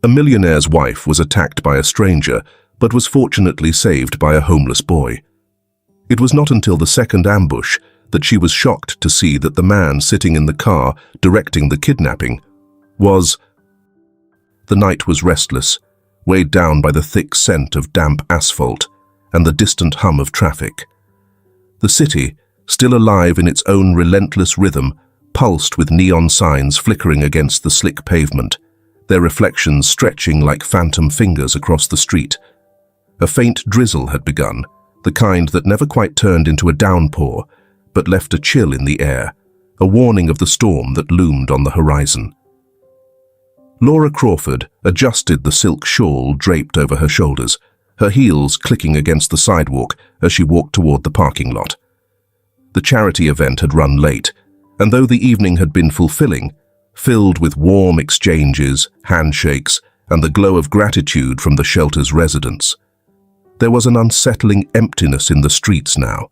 A millionaire's wife was attacked by a stranger, but was fortunately saved by a homeless boy. It was not until the second ambush that she was shocked to see that the man sitting in the car directing the kidnapping was... The night was restless, weighed down by the thick scent of damp asphalt and the distant hum of traffic. The city, still alive in its own relentless rhythm, pulsed with neon signs flickering against the slick pavement, their reflections stretching like phantom fingers across the street. A faint drizzle had begun, the kind that never quite turned into a downpour, but left a chill in the air, a warning of the storm that loomed on the horizon. Laura Crawford adjusted the silk shawl draped over her shoulders, her heels clicking against the sidewalk as she walked toward the parking lot. The charity event had run late, and though the evening had been fulfilling, filled with warm exchanges, handshakes, and the glow of gratitude from the shelter's residents, there was an unsettling emptiness in the streets now.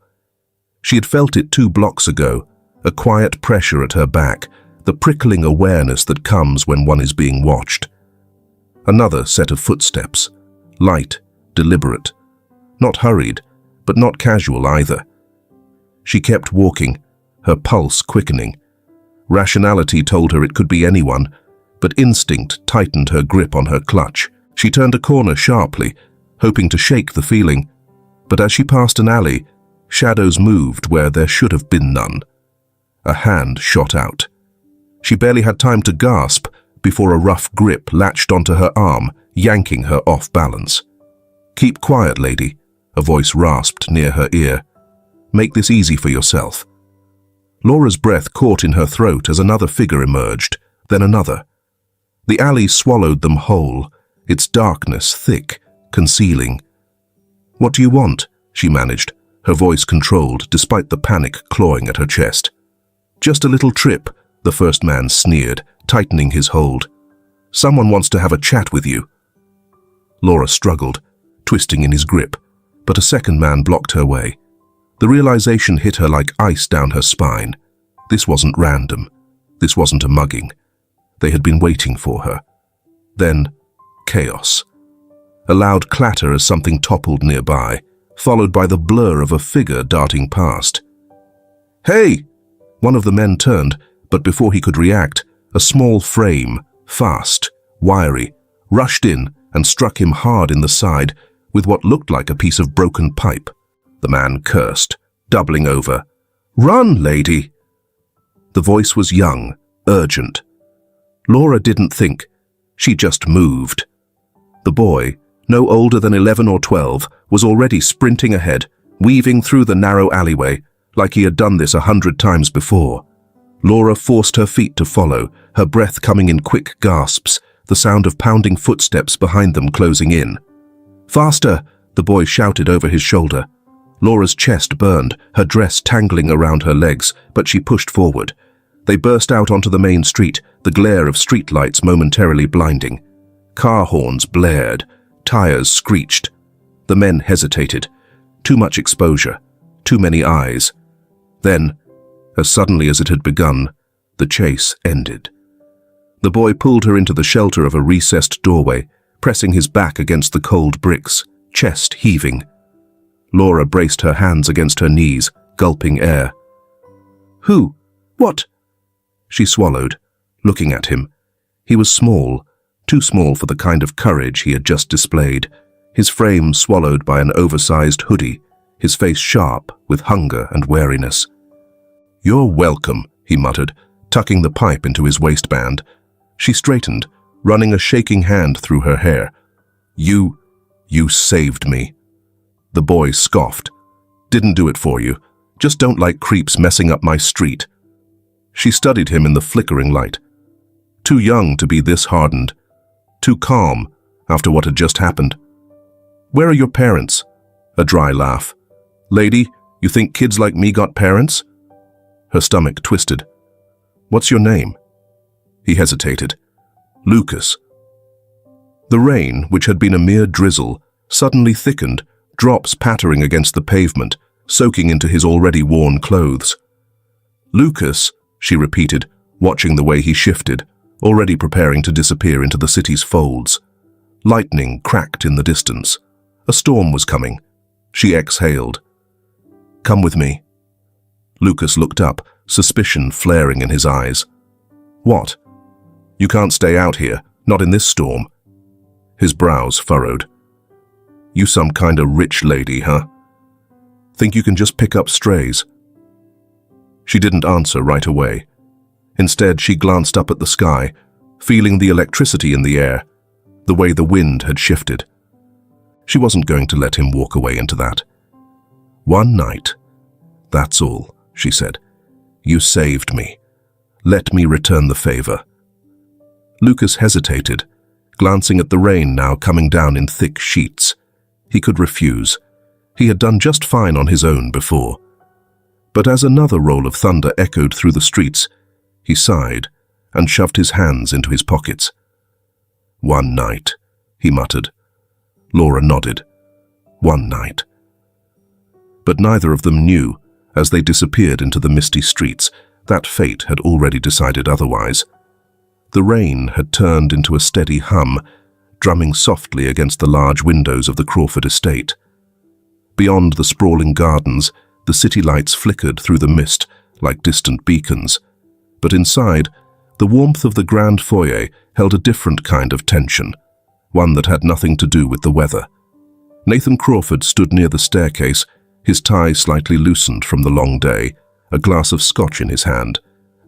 She had felt it 2 blocks ago, a quiet pressure at her back, the prickling awareness that comes when one is being watched. Another set of footsteps, light, deliberate, not hurried, but not casual either. She kept walking, her pulse quickening. Rationality told her it could be anyone, but instinct tightened her grip on her clutch. She turned a corner sharply, hoping to shake the feeling, but as she passed an alley, shadows moved where there should have been none. A hand shot out. She barely had time to gasp before a rough grip latched onto her arm, yanking her off balance. "Keep quiet, lady," a voice rasped near her ear. "Make this easy for yourself." Laura's breath caught in her throat as another figure emerged, then another. The alley swallowed them whole, its darkness thick, concealing. "What do you want?" she managed, her voice controlled despite the panic clawing at her chest. "Just a little trip," the first man sneered, tightening his hold. "Someone wants to have a chat with you." Laura struggled, twisting in his grip, but a second man blocked her way. The realization hit her like ice down her spine. This wasn't random. This wasn't a mugging. They had been waiting for her. Then, chaos. A loud clatter as something toppled nearby, followed by the blur of a figure darting past. "Hey!" One of the men turned, but before he could react, a small frame, fast, wiry, rushed in and struck him hard in the side with what looked like a piece of broken pipe. The man cursed, doubling over. "Run, lady!" The voice was young, urgent. Laura didn't think. She just moved. The boy, no older than 11 or 12, was already sprinting ahead, weaving through the narrow alleyway, like he had done this 100 times before. Laura forced her feet to follow, her breath coming in quick gasps, the sound of pounding footsteps behind them closing in. "Faster!" the boy shouted over his shoulder. Laura's chest burned, her dress tangling around her legs, but she pushed forward. They burst out onto the main street, the glare of streetlights momentarily blinding. Car horns blared, tires screeched. The men hesitated. Too much exposure, too many eyes. Then, as suddenly as it had begun, the chase ended. The boy pulled her into the shelter of a recessed doorway, pressing his back against the cold bricks, chest heaving. Laura braced her hands against her knees, gulping air. "Who? What?" She swallowed, looking at him. He was small, too small for the kind of courage he had just displayed, his frame swallowed by an oversized hoodie, his face sharp with hunger and wariness. "You're welcome," he muttered, tucking the pipe into his waistband. She straightened, running a shaking hand through her hair. You saved me." The boy scoffed. "Didn't do it for you. Just don't like creeps messing up my street." She studied him in the flickering light. Too young to be this hardened. Too calm after what had just happened. "Where are your parents?" A dry laugh. "Lady, you think kids like me got parents?" Her stomach twisted. "What's your name?" He hesitated. "Lucas." The rain, which had been a mere drizzle, suddenly thickened, drops pattering against the pavement, soaking into his already worn clothes. "Lucas," she repeated, watching the way he shifted, already preparing to disappear into the city's folds. Lightning cracked in the distance. A storm was coming. She exhaled. "Come with me." Lucas looked up, suspicion flaring in his eyes. "What? You can't stay out here, not in this storm." His brows furrowed. "You some kind of rich lady, huh? Think you can just pick up strays?" She didn't answer right away. Instead, she glanced up at the sky, feeling the electricity in the air, the way the wind had shifted. She wasn't going to let him walk away into that. "One night. That's all," she said. "You saved me. Let me return the favor." Lucas hesitated, glancing at the rain now coming down in thick sheets. He could refuse. He had done just fine on his own before. But as another roll of thunder echoed through the streets, he sighed and shoved his hands into his pockets. "One night," he muttered. Laura nodded. "One night." But neither of them knew, as they disappeared into the misty streets, that fate had already decided otherwise. The rain had turned into a steady hum, drumming softly against the large windows of the Crawford estate. Beyond the sprawling gardens, the city lights flickered through the mist like distant beacons. But inside, the warmth of the grand foyer held a different kind of tension, one that had nothing to do with the weather. Nathan Crawford stood near the staircase, his tie slightly loosened from the long day, a glass of scotch in his hand,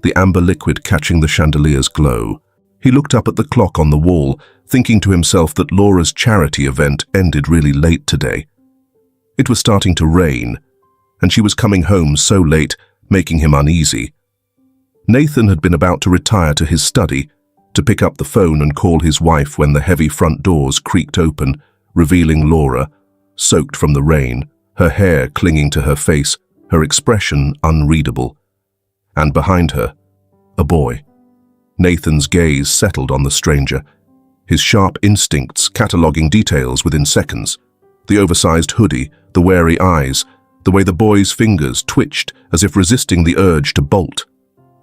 the amber liquid catching the chandelier's glow. He looked up at the clock on the wall, thinking to himself that Laura's charity event ended really late today. It was starting to rain, and she was coming home so late, making him uneasy. Nathan had been about to retire to his study, to pick up the phone and call his wife when the heavy front doors creaked open, revealing Laura, soaked from the rain, her hair clinging to her face, her expression unreadable. And behind her, a boy. Nathan's gaze settled on the stranger, his sharp instincts cataloguing details within seconds. The oversized hoodie, the wary eyes, the way the boy's fingers twitched as if resisting the urge to bolt.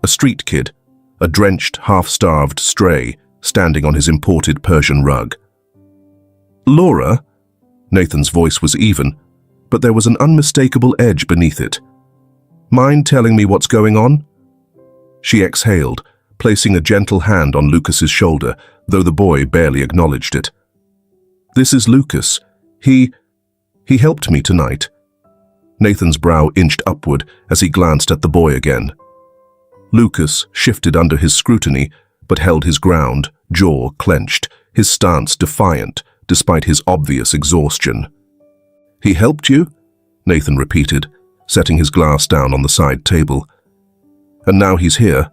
A street kid, a drenched, half-starved stray, standing on his imported Persian rug. "Laura?" Nathan's voice was even, but there was an unmistakable edge beneath it. "Mind telling me what's going on?" She exhaled, placing a gentle hand on Lucas's shoulder, though the boy barely acknowledged it. "This is Lucas. He helped me tonight." Nathan's brow inched upward as he glanced at the boy again. Lucas shifted under his scrutiny, but held his ground, jaw clenched, his stance defiant, despite his obvious exhaustion. "He helped you?" Nathan repeated, setting his glass down on the side table. "And now he's here?"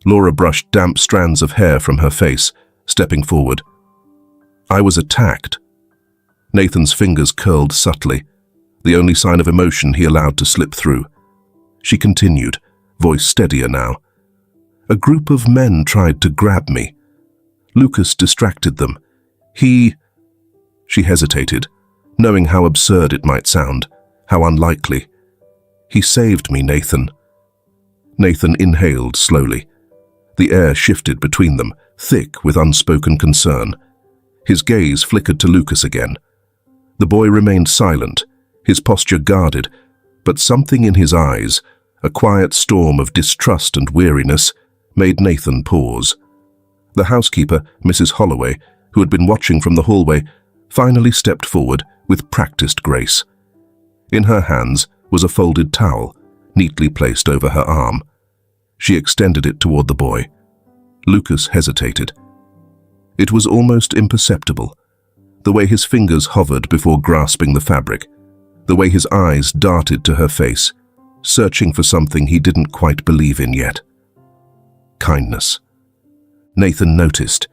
Laura brushed damp strands of hair from her face, stepping forward. "I was attacked." Nathan's fingers curled subtly, the only sign of emotion he allowed to slip through. She continued, voice steadier now. "A group of men tried to grab me. Lucas distracted them. She hesitated, knowing how absurd it might sound, how unlikely. "He saved me, Nathan." Nathan inhaled slowly. The air shifted between them, thick with unspoken concern. His gaze flickered to Lucas again. The boy remained silent, his posture guarded, but something in his eyes, a quiet storm of distrust and weariness, made Nathan pause. The housekeeper, Mrs. Holloway, who had been watching from the hallway, finally stepped forward with practiced grace. In her hands was a folded towel, neatly placed over her arm. She extended it toward the boy. Lucas hesitated. It was almost imperceptible, the way his fingers hovered before grasping the fabric, the way his eyes darted to her face, searching for something he didn't quite believe in yet. Kindness. Nathan noticed.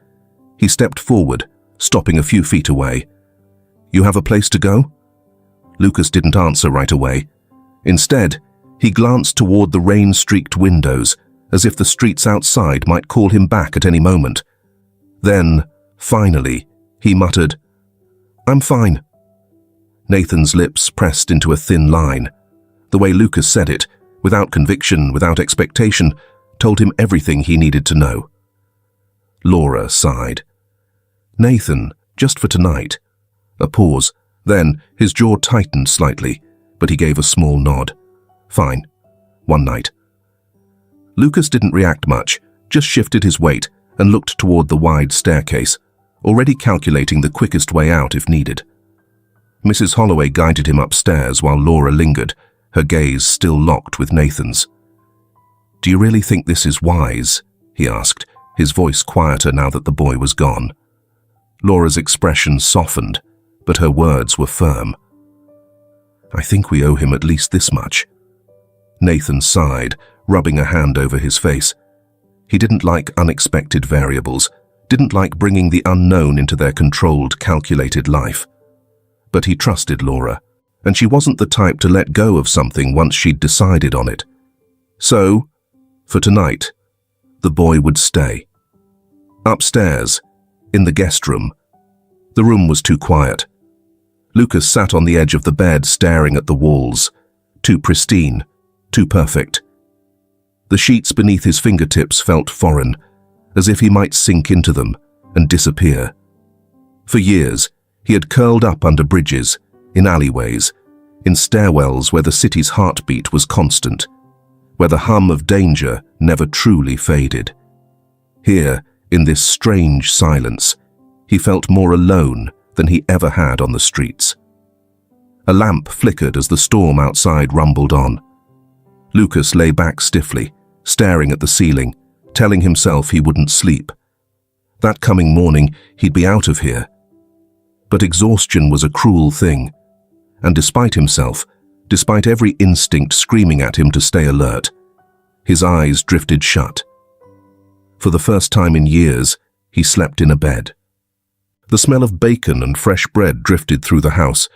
He stepped forward, stopping a few feet away. "You have a place to go?" Lucas didn't answer right away. Instead, he glanced toward the rain-streaked windows, as if the streets outside might call him back at any moment. Then, finally, he muttered, "I'm fine." Nathan's lips pressed into a thin line. The way Lucas said it, without conviction, without expectation, told him everything he needed to know. Laura sighed. "Nathan, just for tonight." A pause. Then his jaw tightened slightly, but he gave a small nod. "Fine. One night." Lucas didn't react much, just shifted his weight and looked toward the wide staircase, already calculating the quickest way out if needed. Mrs. Holloway guided him upstairs while Laura lingered, her gaze still locked with Nathan's. "Do you really think this is wise?" he asked, his voice quieter now that the boy was gone. Laura's expression softened, but her words were firm. "I think we owe him at least this much." Nathan sighed, rubbing a hand over his face. He didn't like unexpected variables, didn't like bringing the unknown into their controlled, calculated life. But he trusted Laura, and she wasn't the type to let go of something once she'd decided on it. So, for tonight, the boy would stay. Upstairs, in the guest room. The room was too quiet. Lucas sat on the edge of the bed staring at the walls, too pristine, too perfect. The sheets beneath his fingertips felt foreign, as if he might sink into them and disappear. For years, he had curled up under bridges, in alleyways, in stairwells where the city's heartbeat was constant, where the hum of danger never truly faded. Here, in this strange silence, he felt more alone than he ever had on the streets. A lamp flickered as the storm outside rumbled on. Lucas lay back stiffly, staring at the ceiling, telling himself he wouldn't sleep. That coming morning, he'd be out of here. But exhaustion was a cruel thing, and despite himself, despite every instinct screaming at him to stay alert, his eyes drifted shut. For the first time in years, he slept in a bed. The smell of bacon and fresh bread drifted through the house,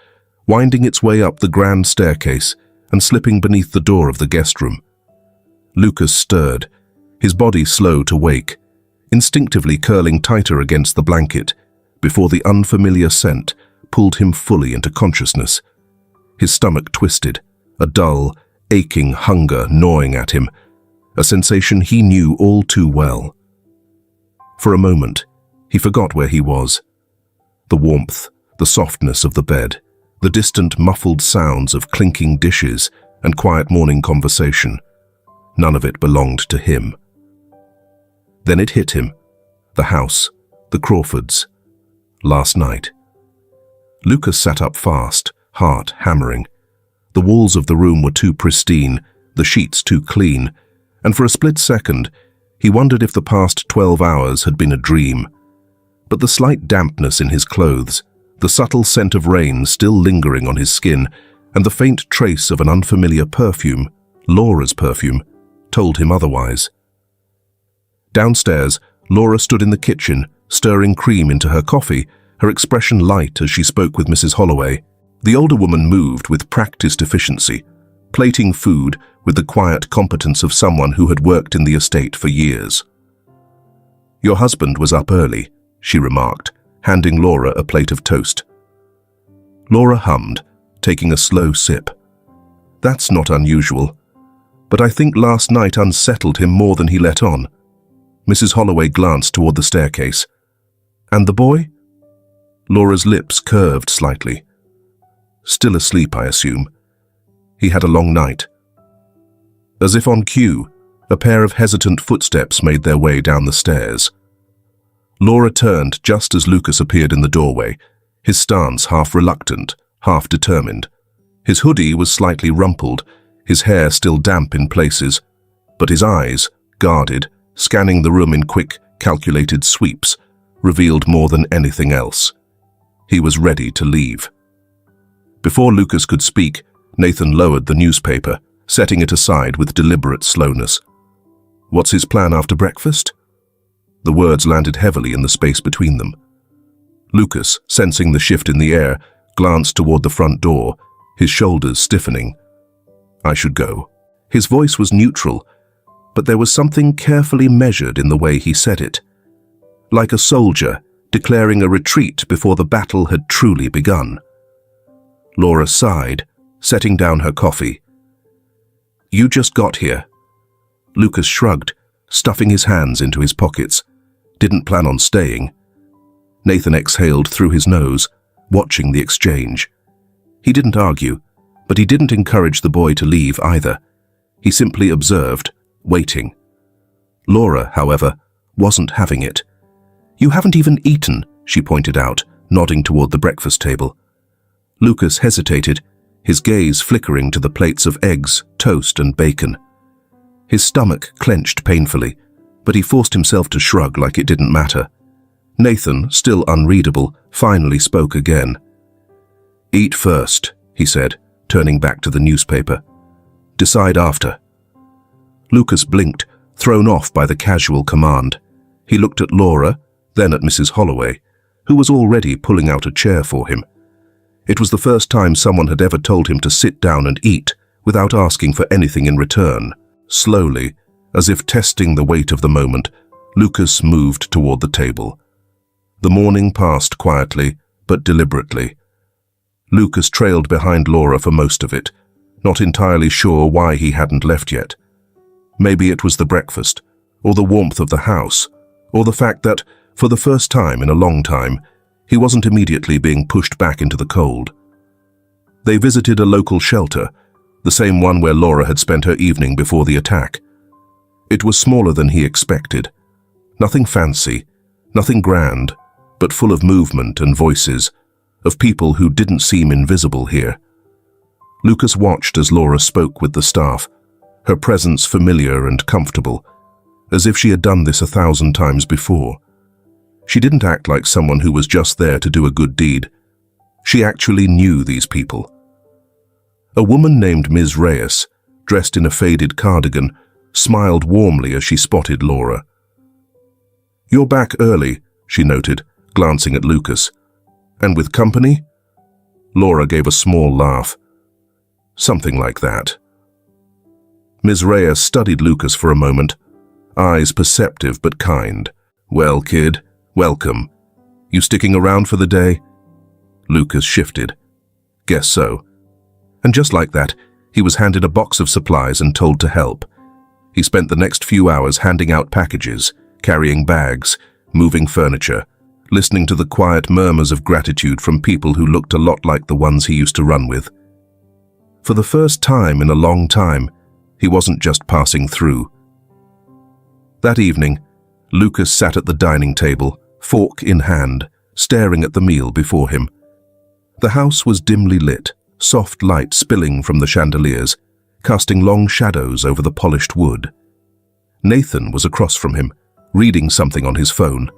winding its way up the grand staircase and slipping beneath the door of the guest room. Lucas stirred, his body slow to wake, instinctively curling tighter against the blanket, before the unfamiliar scent pulled him fully into consciousness. His stomach twisted, a dull, aching hunger gnawing at him, a sensation he knew all too well. For a moment, he forgot where he was. The warmth, the softness of the bed, the distant muffled sounds of clinking dishes and quiet morning conversation. None of it belonged to him. Then it hit him. The house, the Crawfords. Last night. Lucas sat up fast, heart hammering. The walls of the room were too pristine, the sheets too clean, and for a split second, he wondered if the past 12 hours had been a dream. But the slight dampness in his clothes, the subtle scent of rain still lingering on his skin, and the faint trace of an unfamiliar perfume, Laura's perfume, told him otherwise. Downstairs, Laura stood in the kitchen, stirring cream into her coffee, her expression light as she spoke with Mrs. Holloway. The older woman moved with practiced efficiency, plating food with the quiet competence of someone who had worked in the estate for years. "Your husband was up early," she remarked, handing Laura a plate of toast. Laura hummed, taking a slow sip. "That's not unusual, but I think last night unsettled him more than he let on." Mrs. Holloway glanced toward the staircase. "And the boy?" Laura's lips curved slightly. "Still asleep, I assume. He had a long night." As if on cue, a pair of hesitant footsteps made their way down the stairs. Laura turned just as Lucas appeared in the doorway, his stance half reluctant, half determined. His hoodie was slightly rumpled, his hair still damp in places, but his eyes, guarded, scanning the room in quick, calculated sweeps, revealed more than anything else. He was ready to leave. Before Lucas could speak, Nathan lowered the newspaper, setting it aside with deliberate slowness. "What's his plan after breakfast?" The words landed heavily in the space between them. Lucas, sensing the shift in the air, glanced toward the front door, his shoulders stiffening. "I should go." His voice was neutral, but there was something carefully measured in the way he said it. Like a soldier declaring a retreat before the battle had truly begun. Laura sighed, setting down her coffee. "You just got here." Lucas shrugged, stuffing his hands into his pockets. Didn't plan on staying. Nathan exhaled through his nose, watching the exchange. He didn't argue, but he didn't encourage the boy to leave either. He simply observed, waiting. Laura, however, wasn't having it. "You haven't even eaten," she pointed out, nodding toward the breakfast table. Lucas hesitated, his gaze flickering to the plates of eggs, toast, and bacon. His stomach clenched painfully, but he forced himself to shrug like it didn't matter. Nathan, still unreadable, finally spoke again. "Eat first," he said, turning back to the newspaper. "Decide after." Lucas blinked, thrown off by the casual command. He looked at Laura, then at Mrs. Holloway, who was already pulling out a chair for him. It was the first time someone had ever told him to sit down and eat without asking for anything in return. Slowly, as if testing the weight of the moment, Lucas moved toward the table. The morning passed quietly, but deliberately. Lucas trailed behind Laura for most of it, not entirely sure why he hadn't left yet. Maybe it was the breakfast, or the warmth of the house, or the fact that, for the first time in a long time, he wasn't immediately being pushed back into the cold. They visited a local shelter, the same one where Laura had spent her evening before the attack. It was smaller than he expected. Nothing fancy, nothing grand, but full of movement and voices, of people who didn't seem invisible here. Lucas watched as Laura spoke with the staff, her presence familiar and comfortable, as if she had done this 1,000 times before. She didn't act like someone who was just there to do a good deed. She actually knew these people. A woman named Ms. Reyes, dressed in a faded cardigan, smiled warmly as she spotted Laura. "You're back early," she noted, glancing at Lucas. "And with company?" Laura gave a small laugh. "Something like that." Ms. Reyes studied Lucas for a moment, eyes perceptive but kind. "Well, kid, welcome. You sticking around for the day?" Lucas shifted. "Guess so." And just like that, he was handed a box of supplies and told to help. He spent the next few hours handing out packages, carrying bags, moving furniture, listening to the quiet murmurs of gratitude from people who looked a lot like the ones he used to run with. For the first time in a long time, he wasn't just passing through. That evening, Lucas sat at the dining table, fork in hand, staring at the meal before him. The house was dimly lit, soft light spilling from the chandeliers, casting long shadows over the polished wood. Nathan was across from him, reading something on his phone.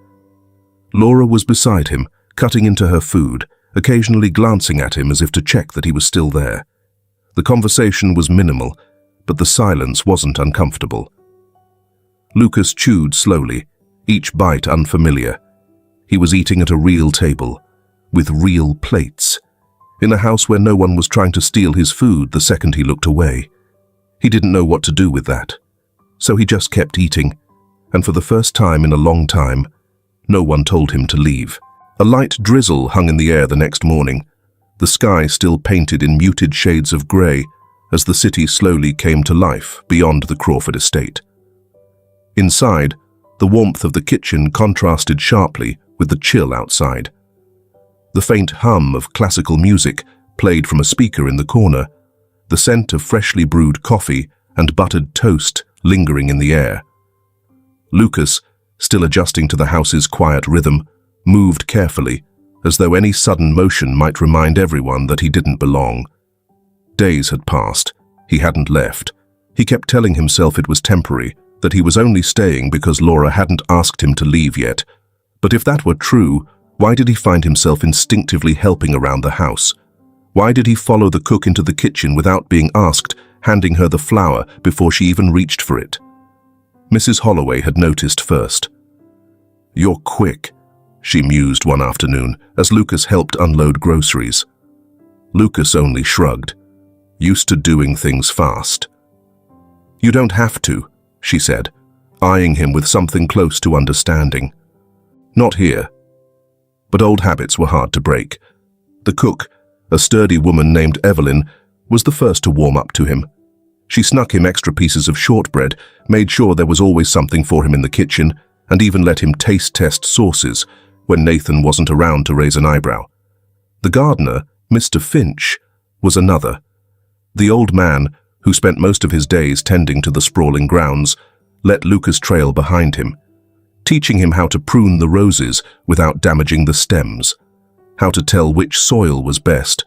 Laura was beside him, cutting into her food, occasionally glancing at him as if to check that he was still there. The conversation was minimal, but the silence wasn't uncomfortable. Lucas chewed slowly, each bite unfamiliar. He was eating at a real table, with real plates, in a house where no one was trying to steal his food the second he looked away. He didn't know what to do with that, so he just kept eating, and for the first time in a long time, no one told him to leave. A light drizzle hung in the air the next morning, the sky still painted in muted shades of grey as the city slowly came to life beyond the Crawford estate. Inside, the warmth of the kitchen contrasted sharply with the chill outside. The faint hum of classical music played from a speaker in the corner, the scent of freshly brewed coffee and buttered toast lingering in the air. Lucas, still adjusting to the house's quiet rhythm, moved carefully, as though any sudden motion might remind everyone that he didn't belong. Days had passed. He hadn't left. He kept telling himself it was temporary, that he was only staying because Laura hadn't asked him to leave yet. But if that were true, why did he find himself instinctively helping around the house? Why did he follow the cook into the kitchen without being asked, handing her the flour before she even reached for it? Mrs. Holloway had noticed first. "You're quick," she mused one afternoon as Lucas helped unload groceries. Lucas only shrugged, used to doing things fast. "You don't have to," she said, eyeing him with something close to understanding. "Not here." But old habits were hard to break. The cook, a sturdy woman named Evelyn, was the first to warm up to him. She snuck him extra pieces of shortbread, made sure there was always something for him in the kitchen, and even let him taste test sauces when Nathan wasn't around to raise an eyebrow. The gardener, Mr. Finch, was another. The old man, who spent most of his days tending to the sprawling grounds, let Lucas trail behind him, teaching him how to prune the roses without damaging the stems, how to tell which soil was best,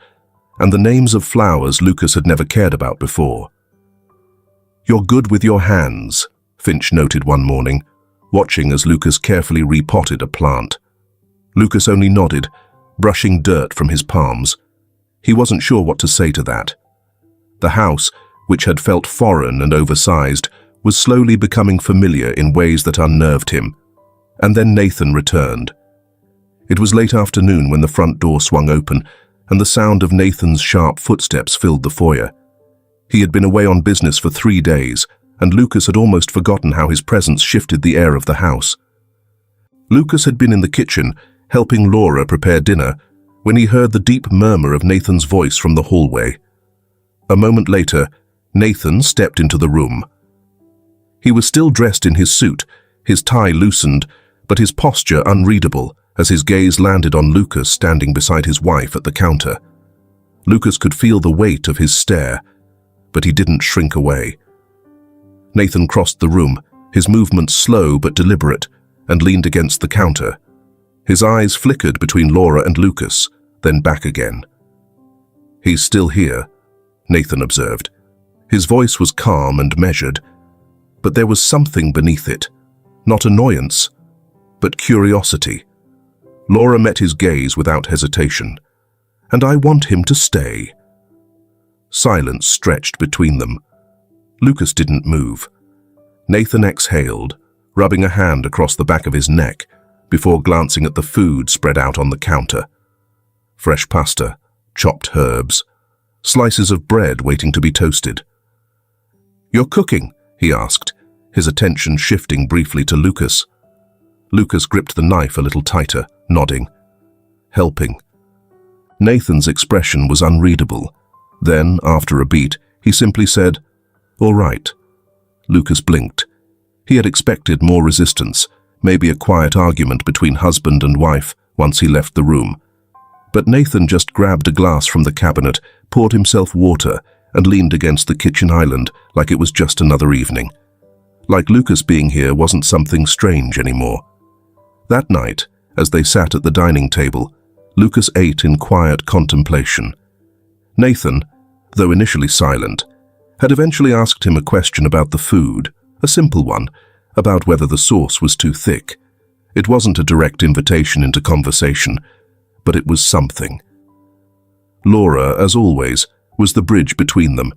and the names of flowers Lucas had never cared about before. "You're good with your hands," Finch noted one morning, watching as Lucas carefully repotted a plant. Lucas only nodded, brushing dirt from his palms. He wasn't sure what to say to that. The house, which had felt foreign and oversized, was slowly becoming familiar in ways that unnerved him. And then Nathan returned. It was late afternoon when the front door swung open, and the sound of Nathan's sharp footsteps filled the foyer. He had been away on business for 3 days, and Lucas had almost forgotten how his presence shifted the air of the house. Lucas had been in the kitchen, helping Laura prepare dinner, when he heard the deep murmur of Nathan's voice from the hallway. A moment later, Nathan stepped into the room. He was still dressed in his suit, his tie loosened, but his posture unreadable as his gaze landed on Lucas standing beside his wife at the counter. Lucas could feel the weight of his stare, but he didn't shrink away. Nathan crossed the room, his movements slow but deliberate, and leaned against the counter. His eyes flickered between Laura and Lucas, then back again. "He's still here," Nathan observed. His voice was calm and measured, but there was something beneath it, not annoyance, but curiosity. Laura met his gaze without hesitation. "And I want him to stay." Silence stretched between them. Lucas didn't move. Nathan exhaled, rubbing a hand across the back of his neck before glancing at the food spread out on the counter. Fresh pasta, chopped herbs, slices of bread waiting to be toasted. "You're cooking?" he asked, his attention shifting briefly to Lucas. Lucas gripped the knife a little tighter, nodding. "Helping." Nathan's expression was unreadable. Then, after a beat, he simply said, "All right." Lucas blinked. He had expected more resistance, maybe a quiet argument between husband and wife once he left the room. But Nathan just grabbed a glass from the cabinet, poured himself water, and leaned against the kitchen island like it was just another evening. Like Lucas being here wasn't something strange anymore. That night, as they sat at the dining table, Lucas ate in quiet contemplation. Nathan, though initially silent, had eventually asked him a question about the food, a simple one, about whether the sauce was too thick. It wasn't a direct invitation into conversation, but it was something. Laura, as always, was the bridge between them,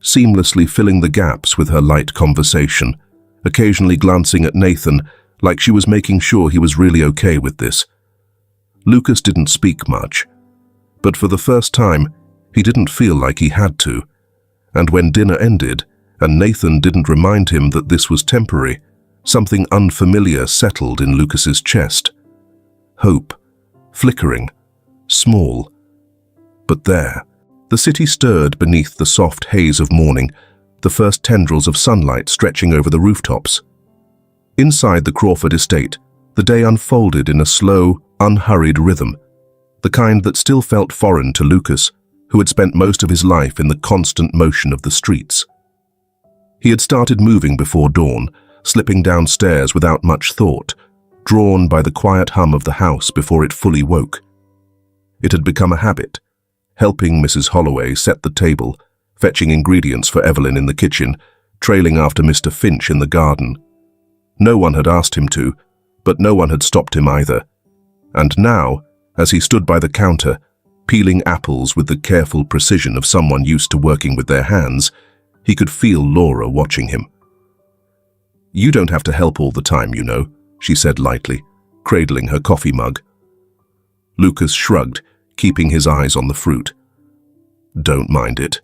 seamlessly filling the gaps with her light conversation, occasionally glancing at Nathan like she was making sure he was really okay with this. Lucas didn't speak much, but for the first time, he didn't feel like he had to. And when dinner ended, and Nathan didn't remind him that this was temporary, something unfamiliar settled in Lucas's chest. Hope, flickering, small. But there, the city stirred beneath the soft haze of morning, the first tendrils of sunlight stretching over the rooftops. Inside the Crawford estate, the day unfolded in a slow, unhurried rhythm, the kind that still felt foreign to Lucas, who had spent most of his life in the constant motion of the streets. He had started moving before dawn, slipping downstairs without much thought, drawn by the quiet hum of the house before it fully woke. It had become a habit, helping Mrs. Holloway set the table, fetching ingredients for Evelyn in the kitchen, trailing after Mr. Finch in the garden. No one had asked him to, but no one had stopped him either. And now, as he stood by the counter, peeling apples with the careful precision of someone used to working with their hands, he could feel Laura watching him. "You don't have to help all the time, you know," she said lightly, cradling her coffee mug. Lucas shrugged, keeping his eyes on the fruit. "Don't mind it."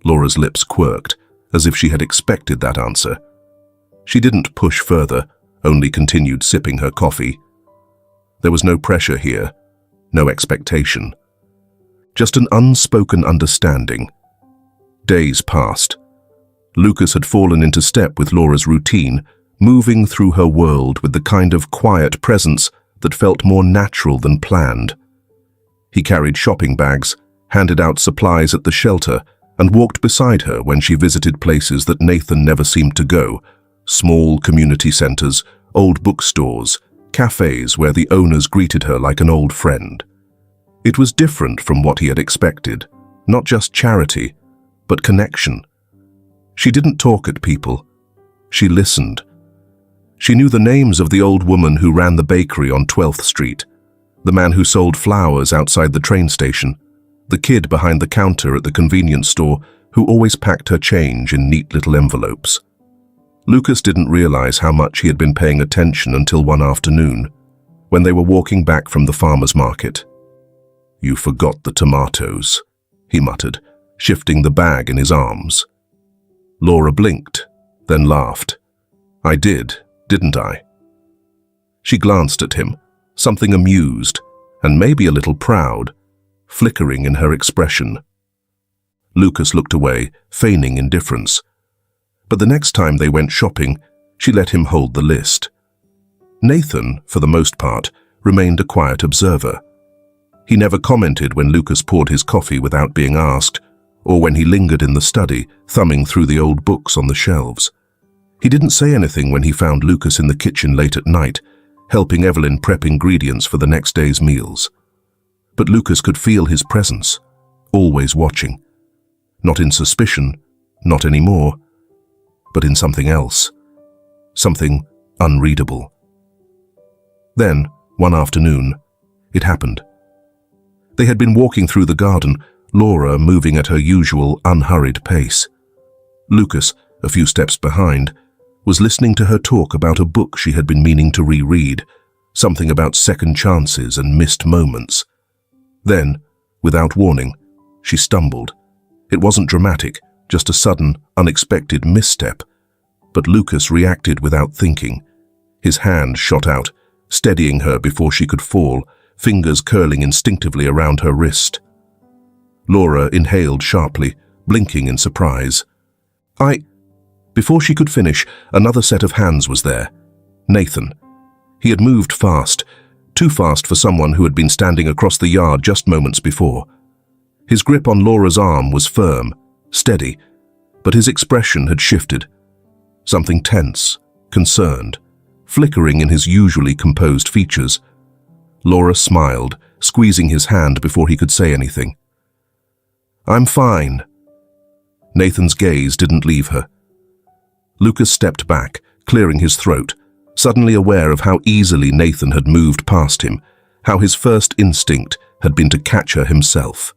Laura's lips quirked, as if she had expected that answer. She didn't push further, only continued sipping her coffee. There was no pressure here, no expectation. Just an unspoken understanding. Days passed. Lucas had fallen into step with Laura's routine, moving through her world with the kind of quiet presence that felt more natural than planned. He carried shopping bags, handed out supplies at the shelter, and walked beside her when she visited places that Nathan never seemed to go, small community centers, old bookstores, cafes where the owners greeted her like an old friend. It was different from what he had expected, not just charity, but connection. She didn't talk at people. She listened. She knew the names of the old woman who ran the bakery on 12th Street, the man who sold flowers outside the train station, the kid behind the counter at the convenience store who always packed her change in neat little envelopes. Lucas didn't realize how much he had been paying attention until one afternoon, when they were walking back from the farmer's market. "You forgot the tomatoes," he muttered, shifting the bag in his arms. Laura blinked, then laughed. "I did, didn't I?" She glanced at him, something amused, and maybe a little proud, flickering in her expression. Lucas looked away, feigning indifference. But the next time they went shopping, she let him hold the list. Nathan, for the most part, remained a quiet observer. He never commented when Lucas poured his coffee without being asked, or when he lingered in the study, thumbing through the old books on the shelves. He didn't say anything when he found Lucas in the kitchen late at night, helping Evelyn prep ingredients for the next day's meals. But Lucas could feel his presence, always watching. Not in suspicion, not anymore, but in something else, something unreadable. Then, one afternoon, it happened. They had been walking through the garden, Laura moving at her usual unhurried pace. Lucas, a few steps behind, was listening to her talk about a book she had been meaning to reread, something about second chances and missed moments. Then, without warning, she stumbled. It wasn't dramatic, just a sudden, unexpected misstep. But Lucas reacted without thinking. His hand shot out, steadying her before she could fall, fingers curling instinctively around her wrist. Laura inhaled sharply, blinking in surprise. Before she could finish, another set of hands was there. Nathan. He had moved fast, too fast for someone who had been standing across the yard just moments before. His grip on Laura's arm was firm, steady, but his expression had shifted. Something tense, concerned, flickering in his usually composed features. Laura smiled, squeezing his hand before he could say anything. "I'm fine." Nathan's gaze didn't leave her. Lucas stepped back, clearing his throat, suddenly aware of how easily Nathan had moved past him, how his first instinct had been to catch her himself.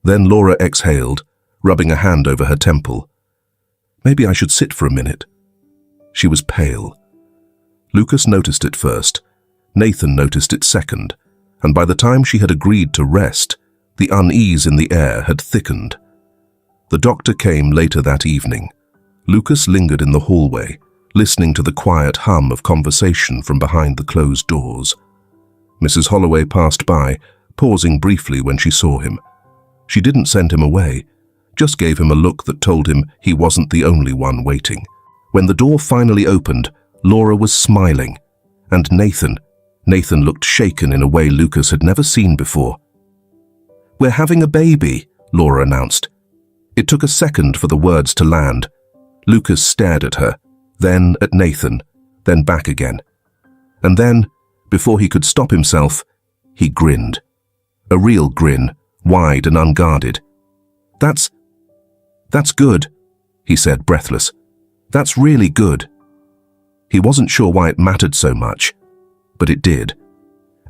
Then Laura exhaled, rubbing a hand over her temple. "Maybe I should sit for a minute." She was pale. Lucas noticed it first. Nathan noticed it second, and by the time she had agreed to rest, the unease in the air had thickened. The doctor came later that evening. Lucas lingered in the hallway, listening to the quiet hum of conversation from behind the closed doors. Mrs. Holloway passed by, pausing briefly when she saw him. She didn't send him away, just gave him a look that told him he wasn't the only one waiting. When the door finally opened, Laura was smiling, and Nathan looked shaken in a way Lucas had never seen before. "We're having a baby," Laura announced. It took a second for the words to land. Lucas stared at her, then at Nathan, then back again. And then, before he could stop himself, he grinned. A real grin, wide and unguarded. That's good," he said, breathless. "That's really good." He wasn't sure why it mattered so much, but it did.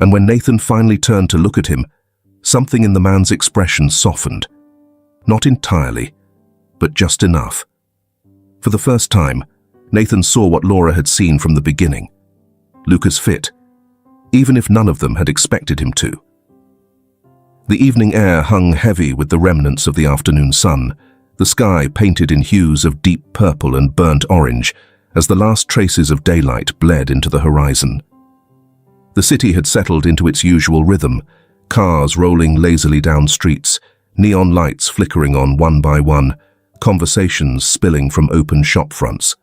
And when Nathan finally turned to look at him, something in the man's expression softened. Not entirely, but just enough. For the first time, Nathan saw what Laura had seen from the beginning. Lucas fit, even if none of them had expected him to. The evening air hung heavy with the remnants of the afternoon sun, the sky painted in hues of deep purple and burnt orange as the last traces of daylight bled into the horizon. The city had settled into its usual rhythm, cars rolling lazily down streets, neon lights flickering on one by one, conversations spilling from open shop fronts.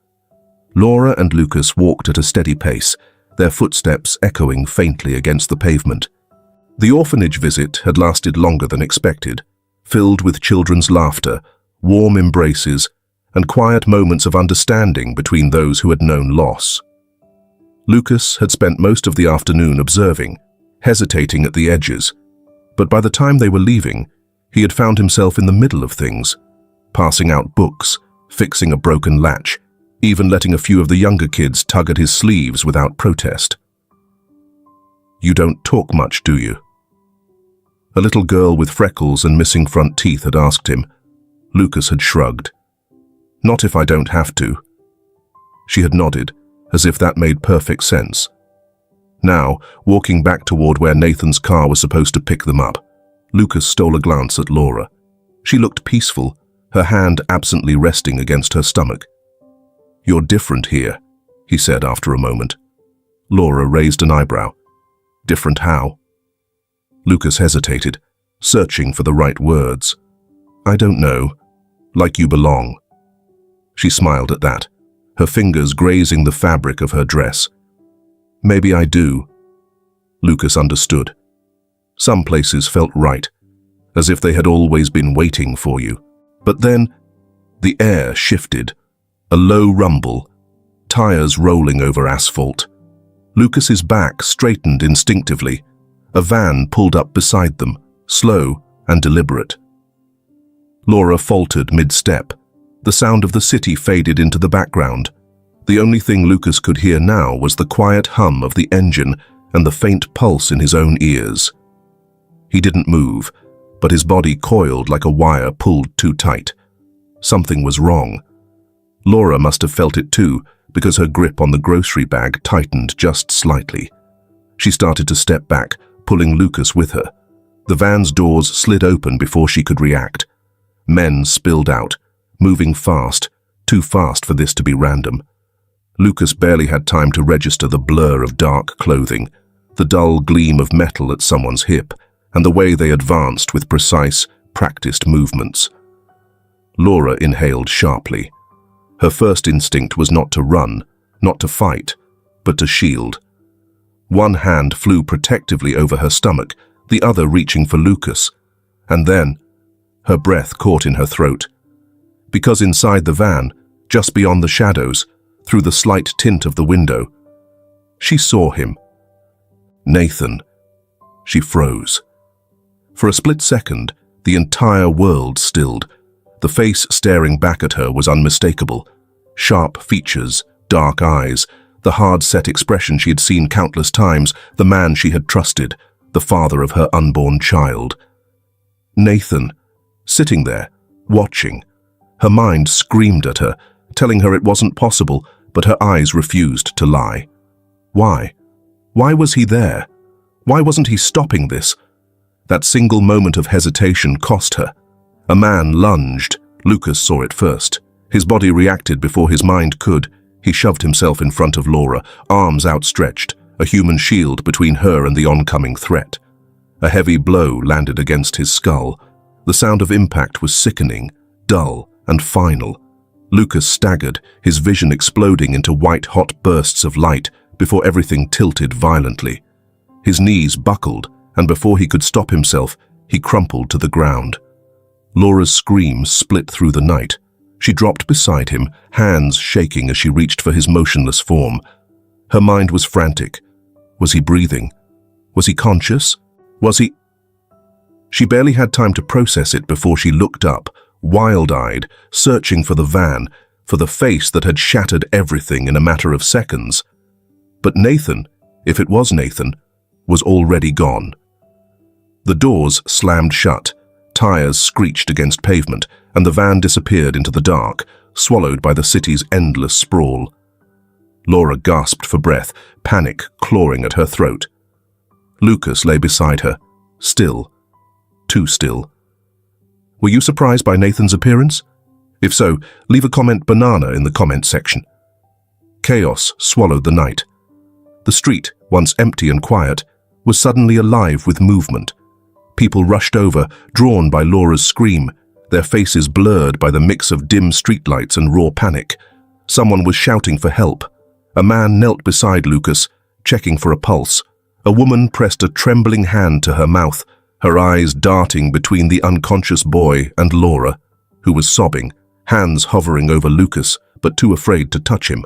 Laura and Lucas walked at a steady pace, their footsteps echoing faintly against the pavement. The orphanage visit had lasted longer than expected, filled with children's laughter, warm embraces, and quiet moments of understanding between those who had known loss. Lucas had spent most of the afternoon observing, hesitating at the edges, but by the time they were leaving, he had found himself in the middle of things, passing out books, fixing a broken latch, even letting a few of the younger kids tug at his sleeves without protest. "You don't talk much, do you?" A little girl with freckles and missing front teeth had asked him. Lucas had shrugged. "Not if I don't have to." She had nodded, as if that made perfect sense. Now, walking back toward where Nathan's car was supposed to pick them up, Lucas stole a glance at Laura. She looked peaceful, her hand absently resting against her stomach. "You're different here," he said after a moment. Laura raised an eyebrow. "Different how?" Lucas hesitated, searching for the right words. "I don't know. Like you belong." She smiled at that, her fingers grazing the fabric of her dress. "Maybe I do." Lucas understood. Some places felt right, as if they had always been waiting for you. But then, the air shifted, a low rumble, tires rolling over asphalt. Lucas's back straightened instinctively. A van pulled up beside them, slow and deliberate. Laura faltered mid-step. The sound of the city faded into the background. The only thing Lucas could hear now was the quiet hum of the engine and the faint pulse in his own ears. He didn't move, but his body coiled like a wire pulled too tight. Something was wrong. Laura must have felt it too, because her grip on the grocery bag tightened just slightly. She started to step back, pulling Lucas with her. The van's doors slid open before she could react. Men spilled out, moving fast, too fast for this to be random. Lucas barely had time to register the blur of dark clothing, the dull gleam of metal at someone's hip, and the way they advanced with precise, practiced movements. Laura inhaled sharply. Her first instinct was not to run, not to fight, but to shield. One hand flew protectively over her stomach, the other reaching for Lucas. And then, her breath caught in her throat. Because inside the van, just beyond the shadows, through the slight tint of the window, she saw him. Nathan. She froze. For a split second, the entire world stilled. The face staring back at her was unmistakable. Sharp features, dark eyes, the hard-set expression she had seen countless times, the man she had trusted, the father of her unborn child. Nathan, sitting there, watching. Her mind screamed at her, telling her it wasn't possible, but her eyes refused to lie. Why? Why was he there? Why wasn't he stopping this? That single moment of hesitation cost her. A man lunged. Lucas saw it first. His body reacted before his mind could. He shoved himself in front of Laura, arms outstretched, a human shield between her and the oncoming threat. A heavy blow landed against his skull. The sound of impact was sickening, dull, and final. Lucas staggered, his vision exploding into white-hot bursts of light before everything tilted violently. His knees buckled, and before he could stop himself, he crumpled to the ground. Laura's scream split through the night. She dropped beside him, hands shaking as she reached for his motionless form. Her mind was frantic. Was he breathing? Was he conscious? Was he... She barely had time to process it before she looked up, wild-eyed, searching for the van, for the face that had shattered everything in a matter of seconds. But Nathan, if it was Nathan, was already gone. The doors slammed shut, tires screeched against pavement, and the van disappeared into the dark, swallowed by the city's endless sprawl. Laura gasped for breath, panic clawing at her throat. Lucas lay beside her, still, too still. Were you surprised by Nathan's appearance? If so, leave a comment banana in the comment section. Chaos swallowed the night. The street, once empty and quiet, was suddenly alive with movement. People rushed over, drawn by Laura's scream, their faces blurred by the mix of dim streetlights and raw panic. Someone was shouting for help. A man knelt beside Lucas, checking for a pulse. A woman pressed a trembling hand to her mouth, her eyes darting between the unconscious boy and Laura, who was sobbing, hands hovering over Lucas, but too afraid to touch him.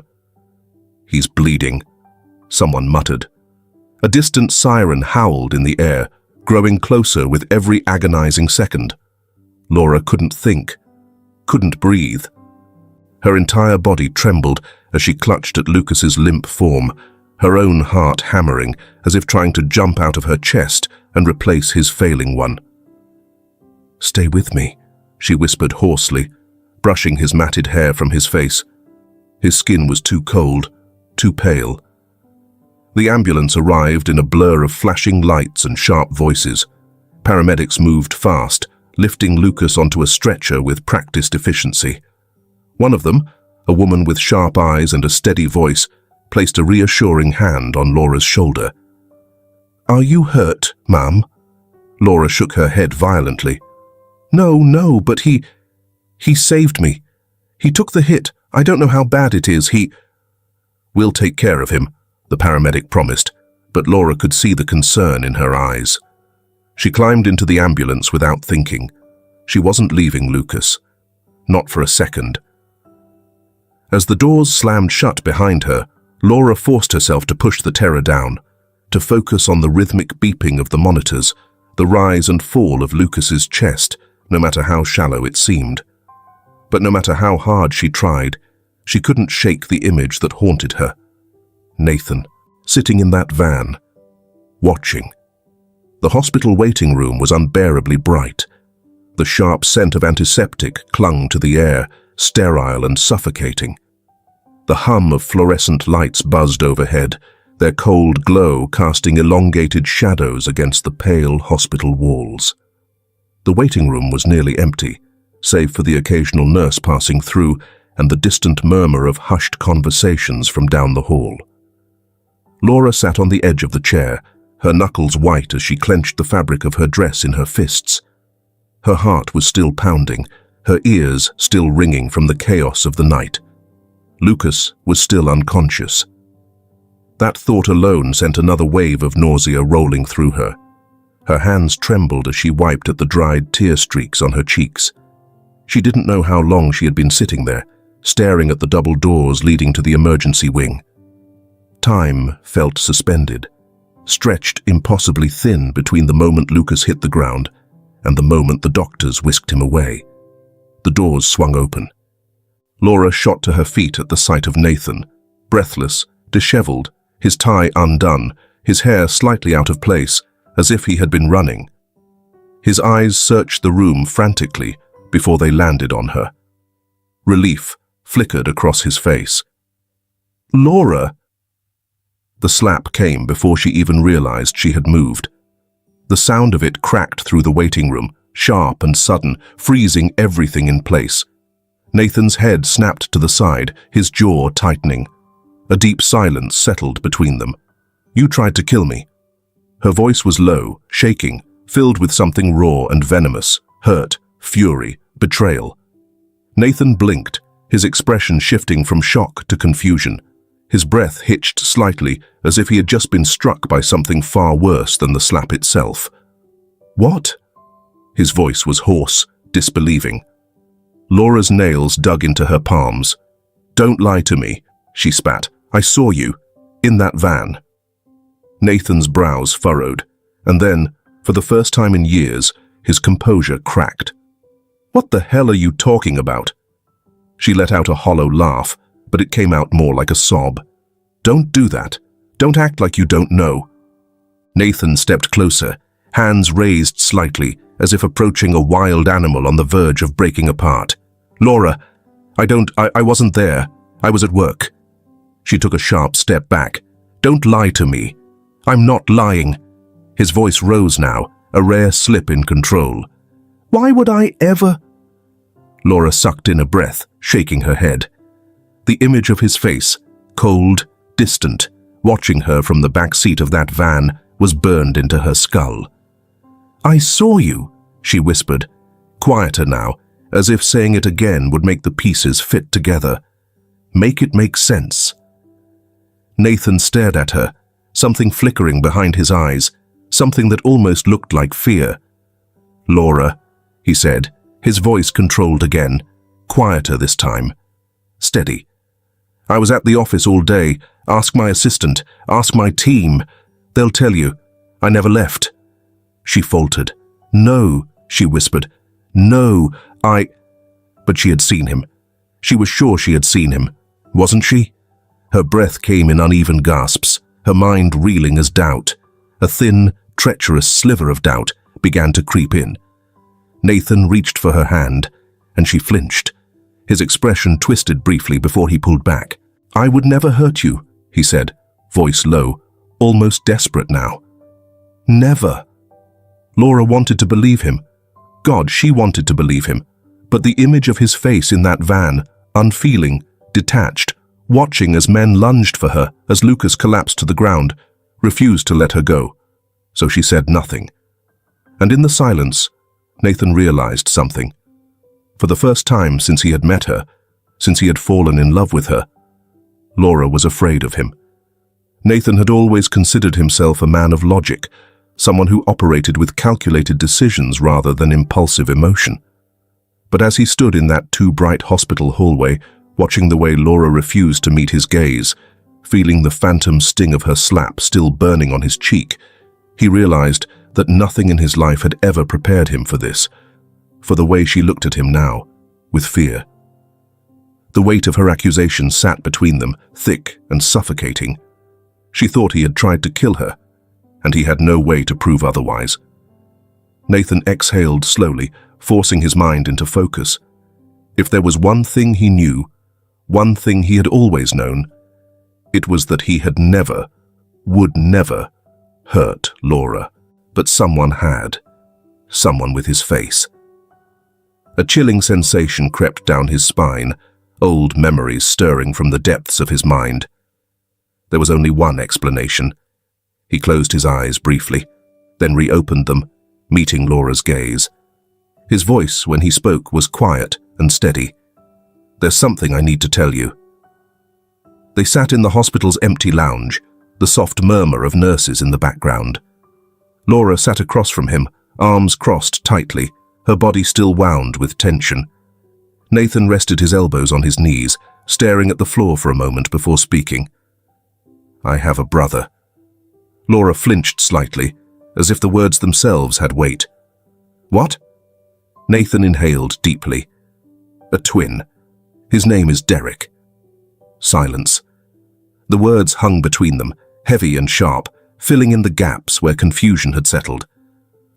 "He's bleeding," someone muttered. A distant siren howled in the air, growing closer with every agonizing second. Laura couldn't think, couldn't breathe. Her entire body trembled as she clutched at Lucas's limp form, her own heart hammering as if trying to jump out of her chest and replace his failing one. "Stay with me," she whispered hoarsely, brushing his matted hair from his face. His skin was too cold, too pale. The ambulance arrived in a blur of flashing lights and sharp voices. Paramedics moved fast, lifting Lucas onto a stretcher with practiced efficiency. One of them, a woman with sharp eyes and a steady voice, placed a reassuring hand on Laura's shoulder. "Are you hurt, ma'am?" Laura shook her head violently. No, but he saved me. He took the hit. I don't know how bad it is. We'll take care of him," the paramedic promised, but Laura could see the concern in her eyes. She climbed into the ambulance without thinking. She wasn't leaving Lucas. Not for a second. As the doors slammed shut behind her, Laura forced herself to push the terror down, to focus on the rhythmic beeping of the monitors, the rise and fall of Lucas's chest, no matter how shallow it seemed. But no matter how hard she tried, she couldn't shake the image that haunted her. Nathan, sitting in that van, watching. The hospital waiting room was unbearably bright. The sharp scent of antiseptic clung to the air, sterile and suffocating. The hum of fluorescent lights buzzed overhead, their cold glow casting elongated shadows against the pale hospital walls. The waiting room was nearly empty, save for the occasional nurse passing through and the distant murmur of hushed conversations from down the hall. Laura sat on the edge of the chair, her knuckles white as she clenched the fabric of her dress in her fists. Her heart was still pounding, her ears still ringing from the chaos of the night. Lucas was still unconscious. That thought alone sent another wave of nausea rolling through her. Her hands trembled as she wiped at the dried tear streaks on her cheeks. She didn't know how long she had been sitting there, staring at the double doors leading to the emergency wing. Time felt suspended, stretched impossibly thin between the moment Lucas hit the ground and the moment the doctors whisked him away. The doors swung open. Laura shot to her feet at the sight of Nathan, breathless, disheveled, his tie undone, his hair slightly out of place, as if he had been running. His eyes searched the room frantically before they landed on her. Relief flickered across his face. "Laura!" The slap came before she even realized she had moved. The sound of it cracked through the waiting room, sharp and sudden, freezing everything in place. Nathan's head snapped to the side, his jaw tightening. A deep silence settled between them. "You tried to kill me." Her voice was low, shaking, filled with something raw and venomous, hurt, fury, betrayal. Nathan blinked, his expression shifting from shock to confusion. His breath hitched slightly, as if he had just been struck by something far worse than the slap itself. "What?" His voice was hoarse, disbelieving. Laura's nails dug into her palms. "Don't lie to me," she spat. "I saw you, in that van." Nathan's brows furrowed, and then, for the first time in years, his composure cracked. "What the hell are you talking about?" She let out a hollow laugh, but it came out more like a sob. "Don't do that. Don't act like you don't know." Nathan stepped closer, hands raised slightly, as if approaching a wild animal on the verge of breaking apart. "Laura, I wasn't there. I was at work." She took a sharp step back. "Don't lie to me." "I'm not lying." His voice rose now, a rare slip in control. "Why would I ever?" Laura sucked in a breath, shaking her head. The image of his face, cold, distant, watching her from the back seat of that van, was burned into her skull. "I saw you," she whispered, quieter now, as if saying it again would make the pieces fit together. Make it make sense. Nathan stared at her, something flickering behind his eyes, something that almost looked like fear. "Laura," he said, his voice controlled again, quieter this time. Steady. "I was at the office all day. Ask my assistant. Ask my team. They'll tell you. I never left." She faltered. "No," she whispered. "No, But she had seen him. She was sure she had seen him, wasn't she? Her breath came in uneven gasps, her mind reeling as doubt, a thin, treacherous sliver of doubt, began to creep in. Nathan reached for her hand, and she flinched. His expression twisted briefly before he pulled back. "I would never hurt you," he said, voice low, almost desperate now. "Never." Laura wanted to believe him. God, she wanted to believe him. But the image of his face in that van, unfeeling, detached, watching as men lunged for her as Lucas collapsed to the ground, refused to let her go. So she said nothing. And in the silence, Nathan realized something. For the first time since he had met her, since he had fallen in love with her, Laura was afraid of him. Nathan had always considered himself a man of logic, someone who operated with calculated decisions rather than impulsive emotion. But as he stood in that too-bright hospital hallway, watching the way Laura refused to meet his gaze, feeling the phantom sting of her slap still burning on his cheek, he realized that nothing in his life had ever prepared him for this, for the way she looked at him now, with fear. The weight of her accusation sat between them, thick and suffocating. She thought he had tried to kill her, and he had no way to prove otherwise. Nathan exhaled slowly, forcing his mind into focus. If there was one thing he knew, one thing he had always known, it was that he had never, would never, hurt Laura. But someone had. Someone with his face. A chilling sensation crept down his spine, old memories stirring from the depths of his mind. There was only one explanation. He closed his eyes briefly, then reopened them, meeting Laura's gaze. His voice, when he spoke, was quiet and steady. "There's something I need to tell you." They sat in the hospital's empty lounge, the soft murmur of nurses in the background. Laura sat across from him, arms crossed tightly, her body still wound with tension. Nathan rested his elbows on his knees, staring at the floor for a moment before speaking. "I have a brother." Laura flinched slightly, as if the words themselves had weight. "What?" Nathan inhaled deeply. "A twin. His name is Derek." Silence. The words hung between them, heavy and sharp, filling in the gaps where confusion had settled.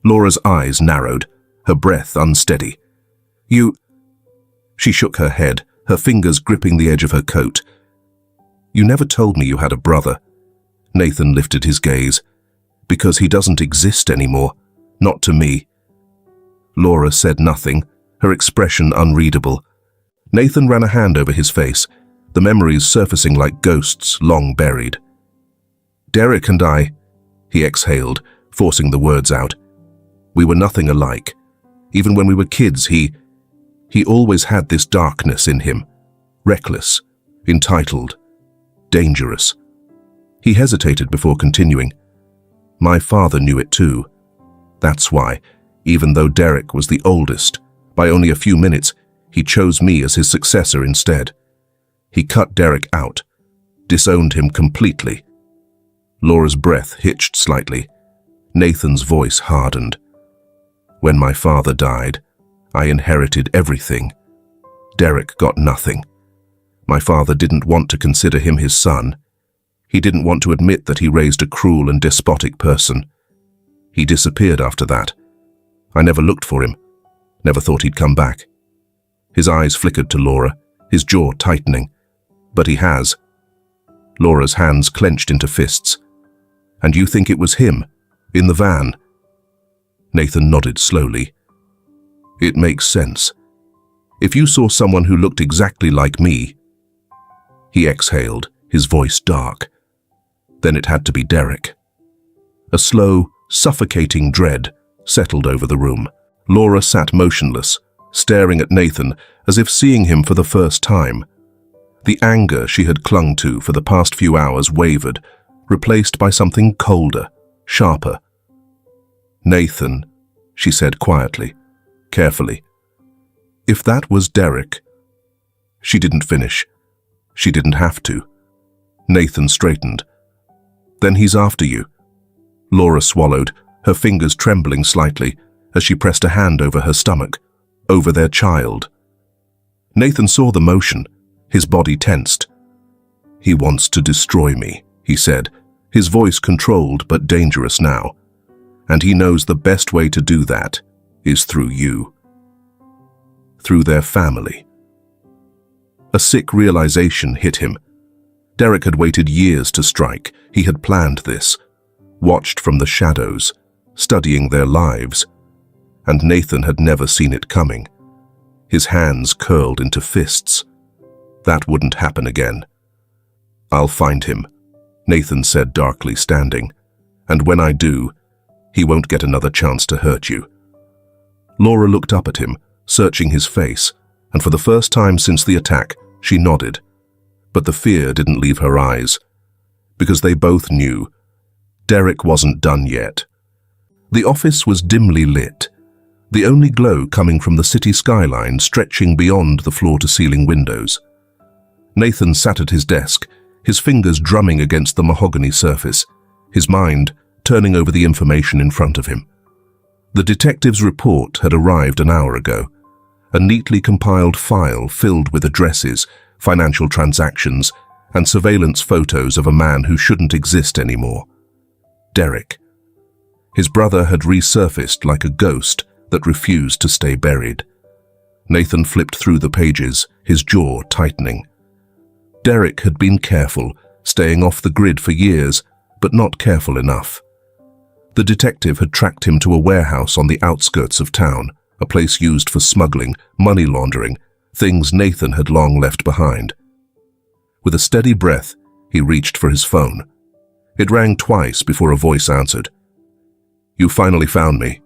Laura's eyes narrowed, her breath unsteady. "You—" She shook her head, her fingers gripping the edge of her coat. "You never told me you had a brother." Nathan lifted his gaze. "Because he doesn't exist anymore. Not to me." Laura said nothing, her expression unreadable. Nathan ran a hand over his face, the memories surfacing like ghosts long buried. "Derek and I," he exhaled, forcing the words out. "We were nothing alike. Even when we were kids, he always had this darkness in him. Reckless, entitled, dangerous." He hesitated before continuing. "My father knew it too. That's why, even though Derek was the oldest, by only a few minutes, he chose me as his successor instead. He cut Derek out, disowned him completely." Laura's breath hitched slightly. Nathan's voice hardened. "When my father died, I inherited everything. Derek got nothing. My father didn't want to consider him his son. He didn't want to admit that he raised a cruel and despotic person. He disappeared after that. I never looked for him, never thought he'd come back." His eyes flickered to Laura, his jaw tightening. "But he has." Laura's hands clenched into fists. "And you think it was him, in the van?" Nathan nodded slowly. "It makes sense. If you saw someone who looked exactly like me—" He exhaled, his voice dark. "Then it had to be Derek." A slow, suffocating dread settled over the room. Laura sat motionless, staring at Nathan as if seeing him for the first time. The anger she had clung to for the past few hours wavered, replaced by something colder, sharper. "Nathan," she said quietly, carefully. "If that was Derek—" She didn't finish. She didn't have to. Nathan straightened. "Then he's after you." Laura swallowed, her fingers trembling slightly as she pressed a hand over her stomach, over their child. Nathan saw the motion, his body tensed. "He wants to destroy me," he said, his voice controlled but dangerous now. "And he knows the best way to do that is through you. Through their family." A sick realization hit him. Derek had waited years to strike. He had planned this, watched from the shadows, studying their lives. And Nathan had never seen it coming. His hands curled into fists. That wouldn't happen again. "I'll find him," Nathan said darkly, standing. "And when I do, he won't get another chance to hurt you." Laura looked up at him, searching his face, and for the first time since the attack, she nodded. But the fear didn't leave her eyes, because they both knew Derek wasn't done yet. The office was dimly lit, the only glow coming from the city skyline stretching beyond the floor-to-ceiling windows. Nathan sat at his desk, his fingers drumming against the mahogany surface, his mind turning over the information in front of him. The detective's report had arrived an hour ago, a neatly compiled file filled with addresses, financial transactions, and surveillance photos of a man who shouldn't exist anymore. Derek. His brother had resurfaced like a ghost that refused to stay buried. Nathan flipped through the pages, his jaw tightening. Derek had been careful, staying off the grid for years, but not careful enough. The detective had tracked him to a warehouse on the outskirts of town, a place used for smuggling, money laundering, things Nathan had long left behind. With a steady breath, he reached for his phone. It rang twice before a voice answered. "You finally found me."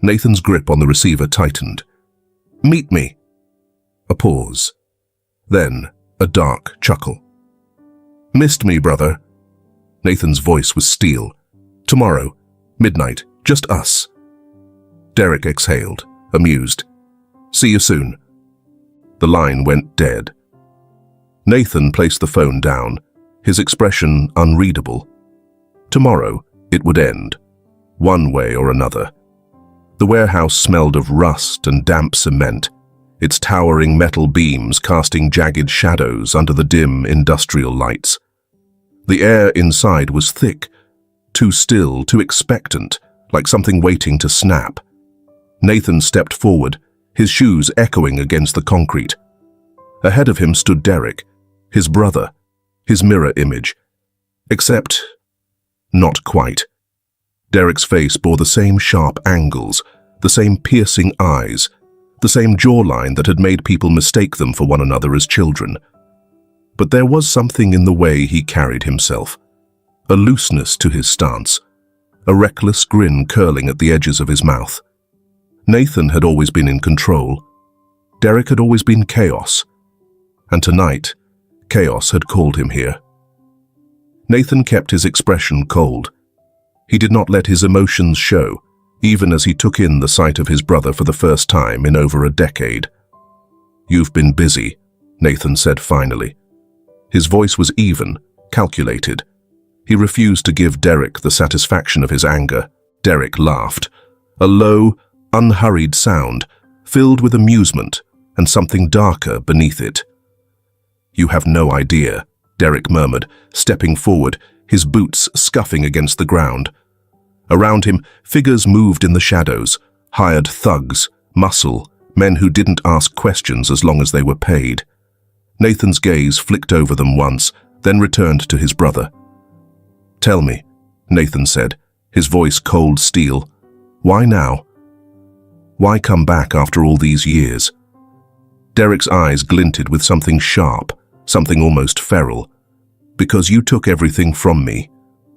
Nathan's grip on the receiver tightened. "Meet me." A pause. Then a dark chuckle. "Missed me, brother." Nathan's voice was steel. "Tomorrow, midnight, just us." Derek exhaled, amused. "See you soon." The line went dead. Nathan placed the phone down, his expression unreadable. Tomorrow, it would end, one way or another. The warehouse smelled of rust and damp cement, its towering metal beams casting jagged shadows under the dim industrial lights. The air inside was thick, too still, too expectant, like something waiting to snap. Nathan stepped forward, his shoes echoing against the concrete. Ahead of him stood Derek, his brother, his mirror image. Except, not quite. Derek's face bore the same sharp angles, the same piercing eyes, the same jawline that had made people mistake them for one another as children. But there was something in the way he carried himself, a looseness to his stance, a reckless grin curling at the edges of his mouth. Nathan had always been in control. Derek had always been chaos. And tonight, chaos had called him here. Nathan kept his expression cold. He did not let his emotions show, even as he took in the sight of his brother for the first time in over a decade. "You've been busy," Nathan said finally. His voice was even, calculated. He refused to give Derek the satisfaction of his anger. Derek laughed, a low, unhurried sound, filled with amusement and something darker beneath it. "You have no idea," Derek murmured, stepping forward, his boots scuffing against the ground. Around him, figures moved in the shadows, hired thugs, muscle, men who didn't ask questions as long as they were paid. Nathan's gaze flicked over them once, then returned to his brother. "Tell me," Nathan said, his voice cold steel. "Why now? Why come back after all these years?" Derek's eyes glinted with something sharp, something almost feral. "Because you took everything from me,"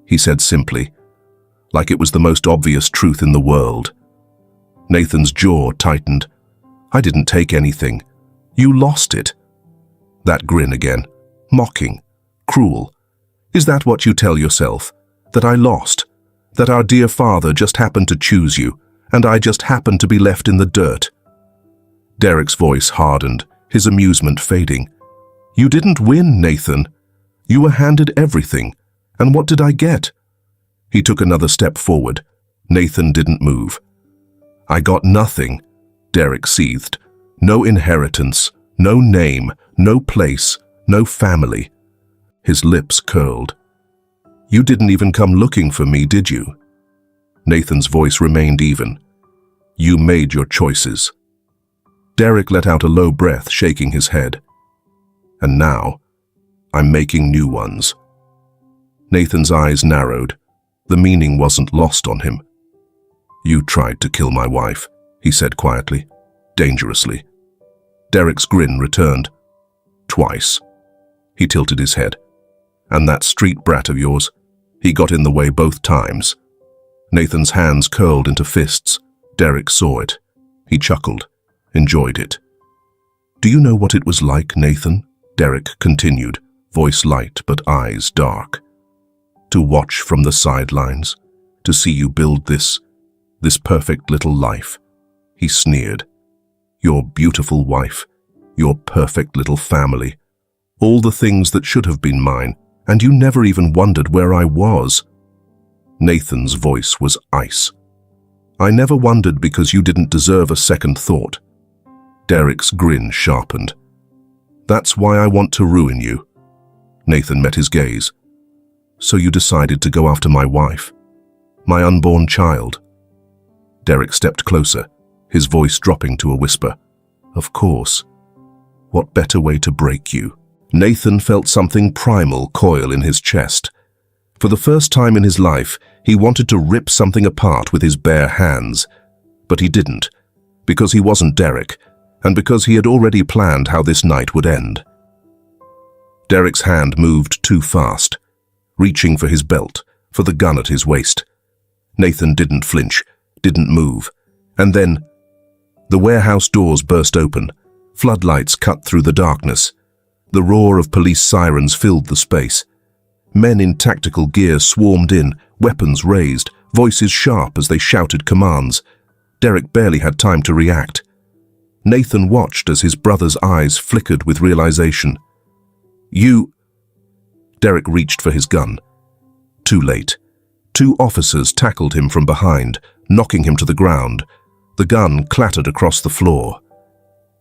he said simply, like it was the most obvious truth in the world. Nathan's jaw tightened. "I didn't take anything. You lost it." That grin again. Mocking. Cruel. Is that what you tell yourself? That I lost? That our dear father just happened to choose you, and I just happened to be left in the dirt? Derek's voice hardened, his amusement fading. You didn't win, Nathan. You were handed everything. And what did I get? He took another step forward. Nathan didn't move. I got nothing, Derek seethed. No inheritance, no name, no place, no family. His lips curled. You didn't even come looking for me, did you? Nathan's voice remained even. You made your choices. Derek let out a low breath, shaking his head. And now, I'm making new ones. Nathan's eyes narrowed. The meaning wasn't lost on him. You tried to kill my wife, he said quietly, dangerously. Derek's grin returned. Twice. He tilted his head. And that street brat of yours, he got in the way both times. Nathan's hands curled into fists. Derek saw it. He chuckled, enjoyed it. Do you know what it was like, Nathan? Derek continued, voice light but eyes dark. To watch from the sidelines, to see you build this perfect little life. He sneered. Your beautiful wife, your perfect little family, all the things that should have been mine, and you never even wondered where I was. Nathan's voice was ice. I never wondered because you didn't deserve a second thought. Derek's grin sharpened. That's why I want to ruin you. Nathan met his gaze. So you decided to go after my wife, my unborn child. Derek stepped closer, his voice dropping to a whisper. Of course. What better way to break you? Nathan felt something primal coil in his chest. For the first time in his life, he wanted to rip something apart with his bare hands. But he didn't, because he wasn't Derek, and because he had already planned how this night would end. Derek's hand moved too fast, reaching for his belt, for the gun at his waist. Nathan didn't flinch, didn't move. And then, the warehouse doors burst open. Floodlights cut through the darkness. The roar of police sirens filled the space. Men in tactical gear swarmed in, weapons raised, voices sharp as they shouted commands. Derek barely had time to react. Nathan watched as his brother's eyes flickered with realization. You... Derek reached for his gun. Too late. Two officers tackled him from behind, knocking him to the ground. The gun clattered across the floor.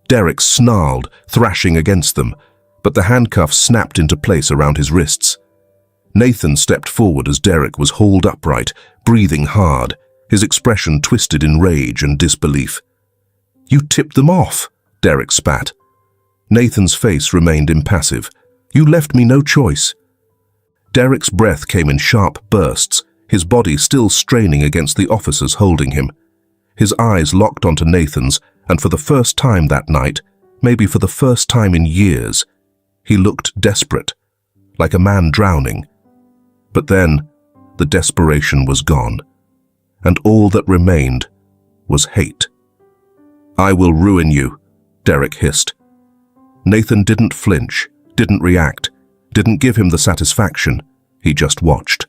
Derek snarled, thrashing against them, but the handcuffs snapped into place around his wrists. Nathan stepped forward as Derek was hauled upright, breathing hard, his expression twisted in rage and disbelief. You tipped them off, Derek spat. Nathan's face remained impassive. You left me no choice. Derek's breath came in sharp bursts, his body still straining against the officers holding him. His eyes locked onto Nathan's, and for the first time that night, maybe for the first time in years, he looked desperate, like a man drowning. But then, the desperation was gone, and all that remained was hate. I will ruin you, Derek hissed. Nathan didn't flinch, didn't react, didn't give him the satisfaction. He just watched.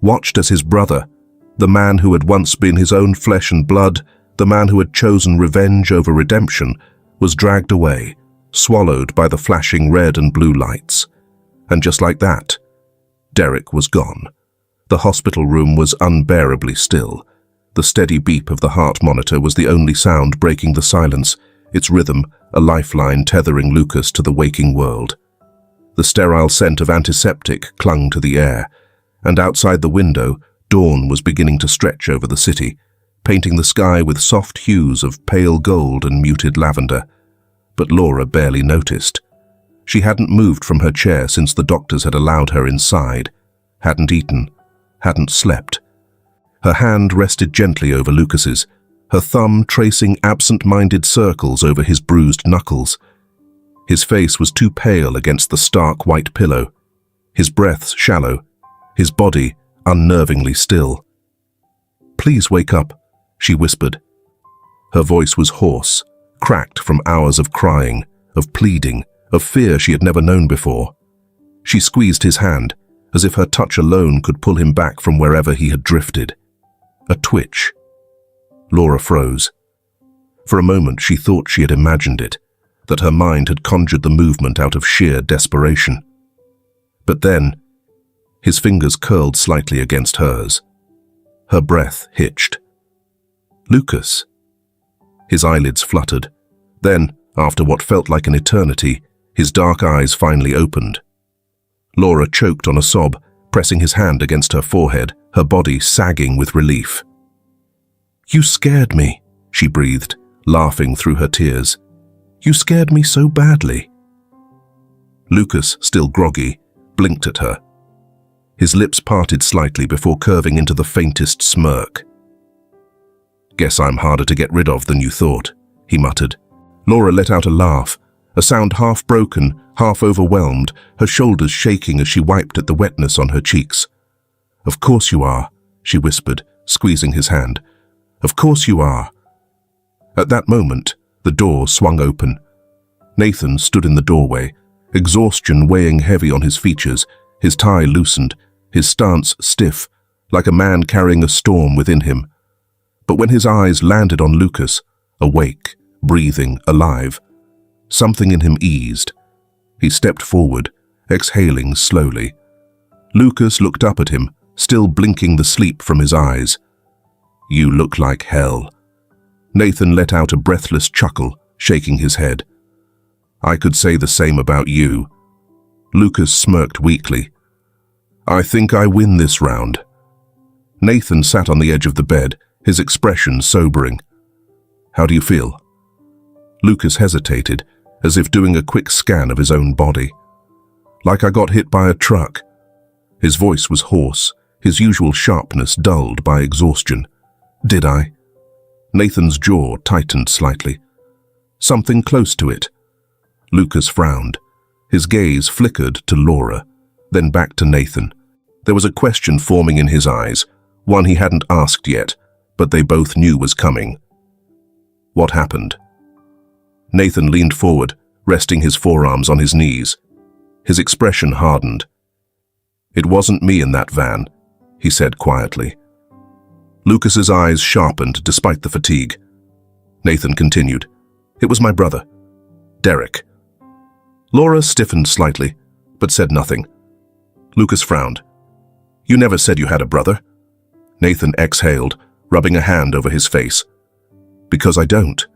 Watched as his brother, the man who had once been his own flesh and blood, the man who had chosen revenge over redemption, was dragged away, swallowed by the flashing red and blue lights. And just like that, Derek was gone. The hospital room was unbearably still. The steady beep of the heart monitor was the only sound breaking the silence, its rhythm a lifeline tethering Lucas to the waking world. The sterile scent of antiseptic clung to the air, and outside the window, dawn was beginning to stretch over the city, painting the sky with soft hues of pale gold and muted lavender. But Laura barely noticed. She hadn't moved from her chair since the doctors had allowed her inside, hadn't eaten, hadn't slept. Her hand rested gently over Lucas's, her thumb tracing absent-minded circles over his bruised knuckles. His face was too pale against the stark white pillow, his breaths shallow, his body unnervingly still. Please wake up, she whispered. Her voice was hoarse, cracked from hours of crying, of pleading, of fear she had never known before. She squeezed his hand, as if her touch alone could pull him back from wherever he had drifted. A twitch. Laura froze. For a moment she thought she had imagined it, that her mind had conjured the movement out of sheer desperation. But then, his fingers curled slightly against hers. Her breath hitched. Lucas. His eyelids fluttered. Then, after what felt like an eternity, his dark eyes finally opened. Laura choked on a sob, pressing his hand against her forehead, her body sagging with relief. "You scared me," she breathed, laughing through her tears. "You scared me so badly." Lucas, still groggy, blinked at her. His lips parted slightly before curving into the faintest smirk. "Guess I'm harder to get rid of than you thought," he muttered. Laura let out a laugh, a sound half broken, half overwhelmed, her shoulders shaking as she wiped at the wetness on her cheeks. "Of course you are," she whispered, squeezing his hand. "Of course you are." At that moment, the door swung open. Nathan stood in the doorway, exhaustion weighing heavy on his features, his tie loosened, his stance stiff, like a man carrying a storm within him. But when his eyes landed on Lucas, awake, breathing, alive, something in him eased. He stepped forward, exhaling slowly. Lucas looked up at him, still blinking the sleep from his eyes. "You look like hell." Nathan let out a breathless chuckle, shaking his head. "I could say the same about you." Lucas smirked weakly. "I think I win this round." Nathan sat on the edge of the bed, his expression sobering. "How do you feel?" Lucas hesitated, as if doing a quick scan of his own body. "Like I got hit by a truck." His voice was hoarse, his usual sharpness dulled by exhaustion. "Did I?" Nathan's jaw tightened slightly. "Something close to it." Lucas frowned. His gaze flickered to Laura, then back to Nathan. There was a question forming in his eyes, one he hadn't asked yet, but they both knew was coming. "What happened?" Nathan leaned forward, resting his forearms on his knees. His expression hardened. "It wasn't me in that van," he said quietly. Lucas's eyes sharpened despite the fatigue. Nathan continued, "It was my brother, Derek." Laura stiffened slightly, but said nothing. Lucas frowned. "You never said you had a brother." Nathan exhaled, rubbing a hand over his face. "Because I don't.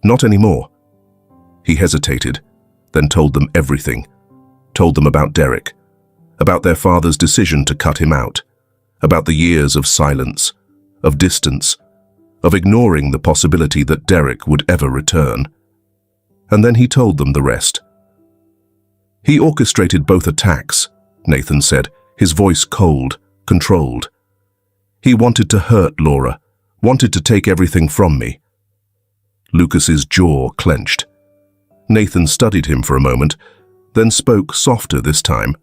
Not anymore." He hesitated, then told them everything. Told them about Derek, about their father's decision to cut him out, about the years of silence, of distance, of ignoring the possibility that Derek would ever return. And then he told them the rest. "He orchestrated both attacks," Nathan said, his voice cold, controlled. "He wanted to hurt Laura, wanted to take everything from me." Lucas's jaw clenched. Nathan studied him for a moment, then spoke softer this time.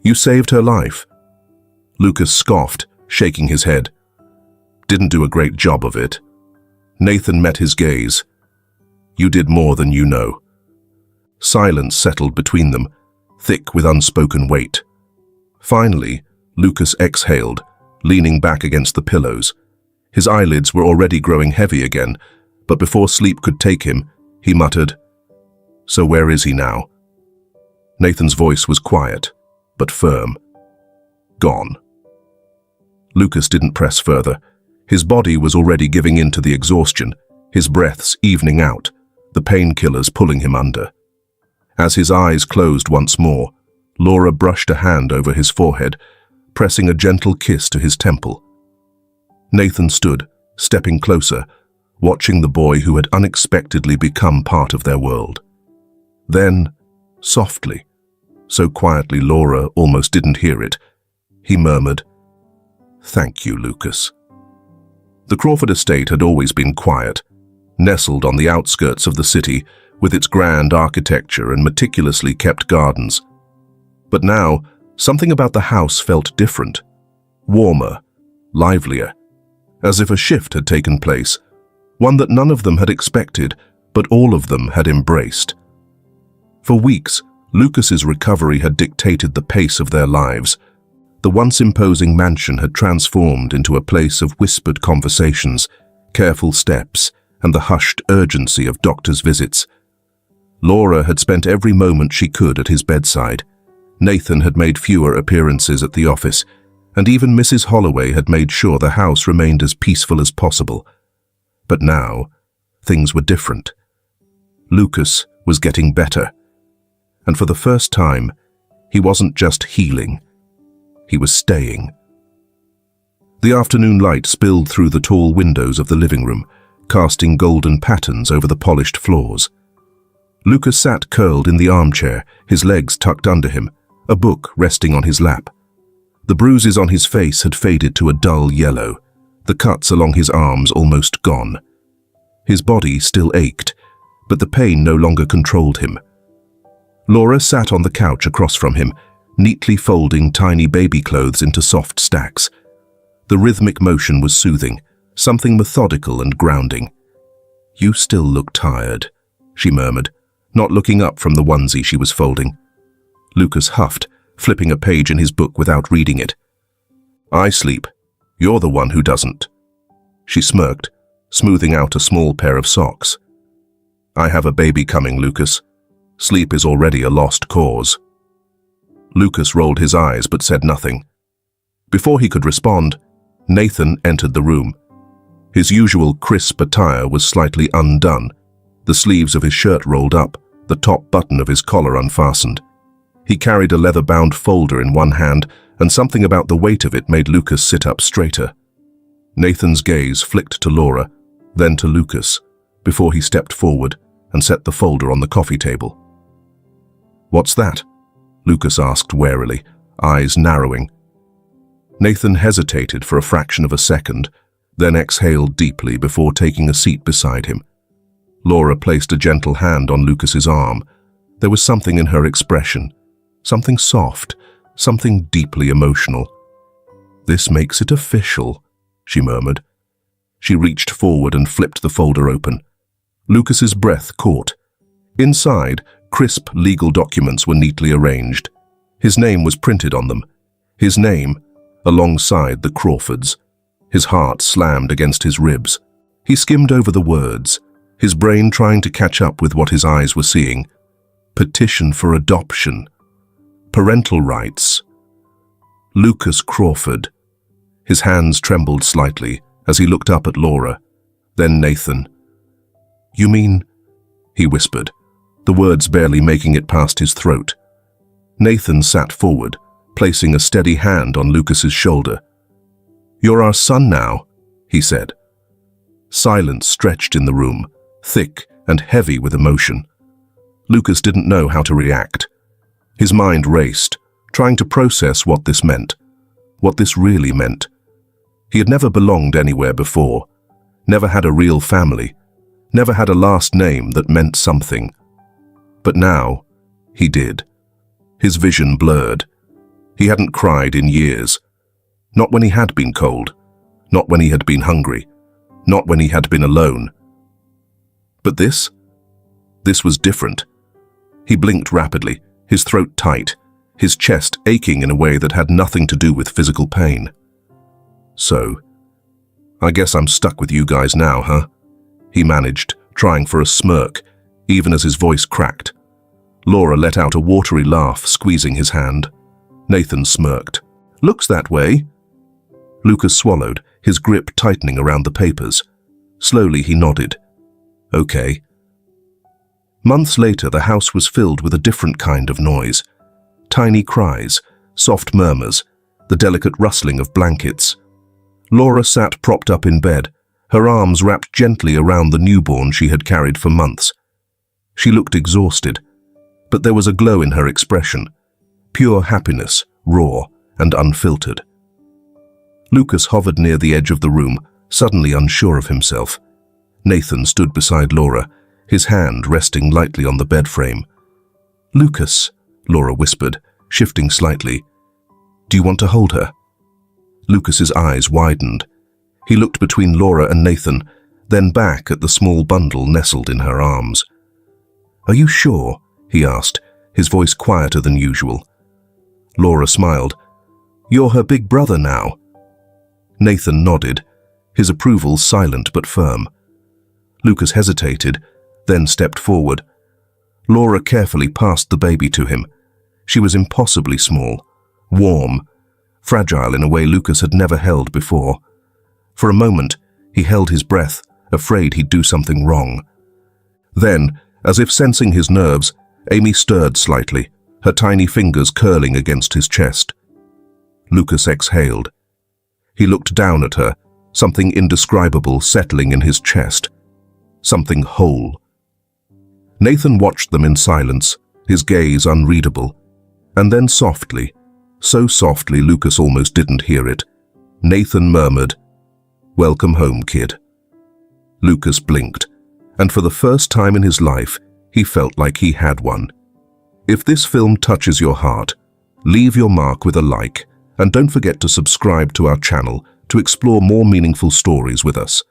"You saved her life." Lucas scoffed, shaking his head. "Didn't do a great job of it." Nathan met his gaze. "You did more than you know." Silence settled between them, thick with unspoken weight. Finally, Lucas exhaled, leaning back against the pillows. His eyelids were already growing heavy again, but before sleep could take him, he muttered, "So where is he now?" Nathan's voice was quiet, but firm. "Gone." Lucas didn't press further. His body was already giving in to the exhaustion, his breaths evening out, the painkillers pulling him under. As his eyes closed once more, Laura brushed a hand over his forehead, pressing a gentle kiss to his temple. Nathan stood, stepping closer, watching the boy who had unexpectedly become part of their world. Then, softly, so quietly Laura almost didn't hear it, he murmured, "Thank you, Lucas." The Crawford estate had always been quiet, nestled on the outskirts of the city with its grand architecture and meticulously kept gardens. But now, something about the house felt different, warmer, livelier, as if a shift had taken place, one that none of them had expected, but all of them had embraced. For weeks, Lucas's recovery had dictated the pace of their lives. The once imposing mansion had transformed into a place of whispered conversations, careful steps, and the hushed urgency of doctors' visits. Laura had spent every moment she could at his bedside. Nathan had made fewer appearances at the office, and even Mrs. Holloway had made sure the house remained as peaceful as possible. But now, things were different. Lucas was getting better. And for the first time, he wasn't just healing. He was staying. The afternoon light spilled through the tall windows of the living room, casting golden patterns over the polished floors. Lucas sat curled in the armchair, his legs tucked under him, a book resting on his lap. The bruises on his face had faded to a dull yellow, the cuts along his arms almost gone. His body still ached, but the pain no longer controlled him. Laura sat on the couch across from him, neatly folding tiny baby clothes into soft stacks. The rhythmic motion was soothing, something methodical and grounding. "You still look tired," she murmured, not looking up from the onesie she was folding. Lucas huffed, flipping a page in his book without reading it. "I sleep. You're the one who doesn't." She smirked, smoothing out a small pair of socks. "I have a baby coming, Lucas. Sleep is already a lost cause." Lucas rolled his eyes but said nothing. Before he could respond, Nathan entered the room. His usual crisp attire was slightly undone, the sleeves of his shirt rolled up, the top button of his collar unfastened. He carried a leather-bound folder in one hand, and something about the weight of it made Lucas sit up straighter. Nathan's gaze flicked to Laura, then to Lucas, before he stepped forward and set the folder on the coffee table. "What's that?" Lucas asked warily, eyes narrowing. Nathan hesitated for a fraction of a second, then exhaled deeply before taking a seat beside him. Laura placed a gentle hand on Lucas's arm. There was something in her expression, something soft, something deeply emotional. "This makes it official," she murmured. She reached forward and flipped the folder open. Lucas's breath caught. Inside, crisp legal documents were neatly arranged. His name was printed on them. His name, alongside the Crawfords'. His heart slammed against his ribs. He skimmed over the words, his brain trying to catch up with what his eyes were seeing. Petition for adoption. Parental rights. Lucas Crawford. His hands trembled slightly as he looked up at Laura, then Nathan. "You mean?" he whispered, the words barely making it past his throat. Nathan sat forward, placing a steady hand on Lucas's shoulder. "You're our son now," he said. Silence stretched in the room, thick and heavy with emotion. Lucas didn't know how to react. His mind raced, trying to process what this meant, what this really meant. He had never belonged anywhere before, never had a real family, never had a last name that meant something. But now, he did. His vision blurred. He hadn't cried in years. Not when he had been cold, not when he had been hungry, not when he had been alone. But this was different. He blinked rapidly, his throat tight, his chest aching in a way that had nothing to do with physical pain. "So, I guess I'm stuck with you guys now, huh?" he managed, trying for a smirk, even as his voice cracked. Laura let out a watery laugh, squeezing his hand. Nathan smirked. "Looks that way." Lucas swallowed, his grip tightening around the papers. Slowly he nodded. "Okay." Months later, the house was filled with a different kind of noise. Tiny cries, soft murmurs, the delicate rustling of blankets. Laura sat propped up in bed, her arms wrapped gently around the newborn she had carried for months. She looked exhausted, but there was a glow in her expression, pure happiness, raw and unfiltered. Lucas hovered near the edge of the room, suddenly unsure of himself. Nathan stood beside Laura, his hand resting lightly on the bed frame. "Lucas," Laura whispered, shifting slightly. "Do you want to hold her?" Lucas's eyes widened. He looked between Laura and Nathan, then back at the small bundle nestled in her arms. "Are you sure?" he asked, his voice quieter than usual. Laura smiled. "You're her big brother now." Nathan nodded, his approval silent but firm. Lucas hesitated, then stepped forward. Laura carefully passed the baby to him. She was impossibly small, warm, fragile in a way Lucas had never held before. For a moment, he held his breath, afraid he'd do something wrong. Then, as if sensing his nerves, Amy stirred slightly, her tiny fingers curling against his chest. Lucas exhaled. He looked down at her, something indescribable settling in his chest. Something whole. Nathan watched them in silence, his gaze unreadable. And then softly, so softly Lucas almost didn't hear it, Nathan murmured, "Welcome home, kid." Lucas blinked, and for the first time in his life, he felt like he had one. If this film touches your heart, leave your mark with a like, and don't forget to subscribe to our channel to explore more meaningful stories with us.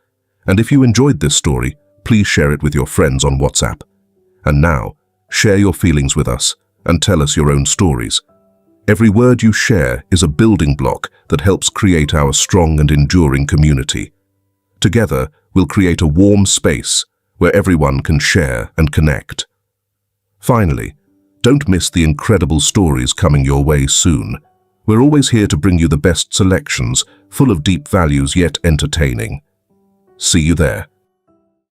And if you enjoyed this story, please share it with your friends on WhatsApp. And now, share your feelings with us and tell us your own stories. Every word you share is a building block that helps create our strong and enduring community. Together, we'll create a warm space where everyone can share and connect. Finally, don't miss the incredible stories coming your way soon. We're always here to bring you the best selections, full of deep values yet entertaining. See you there.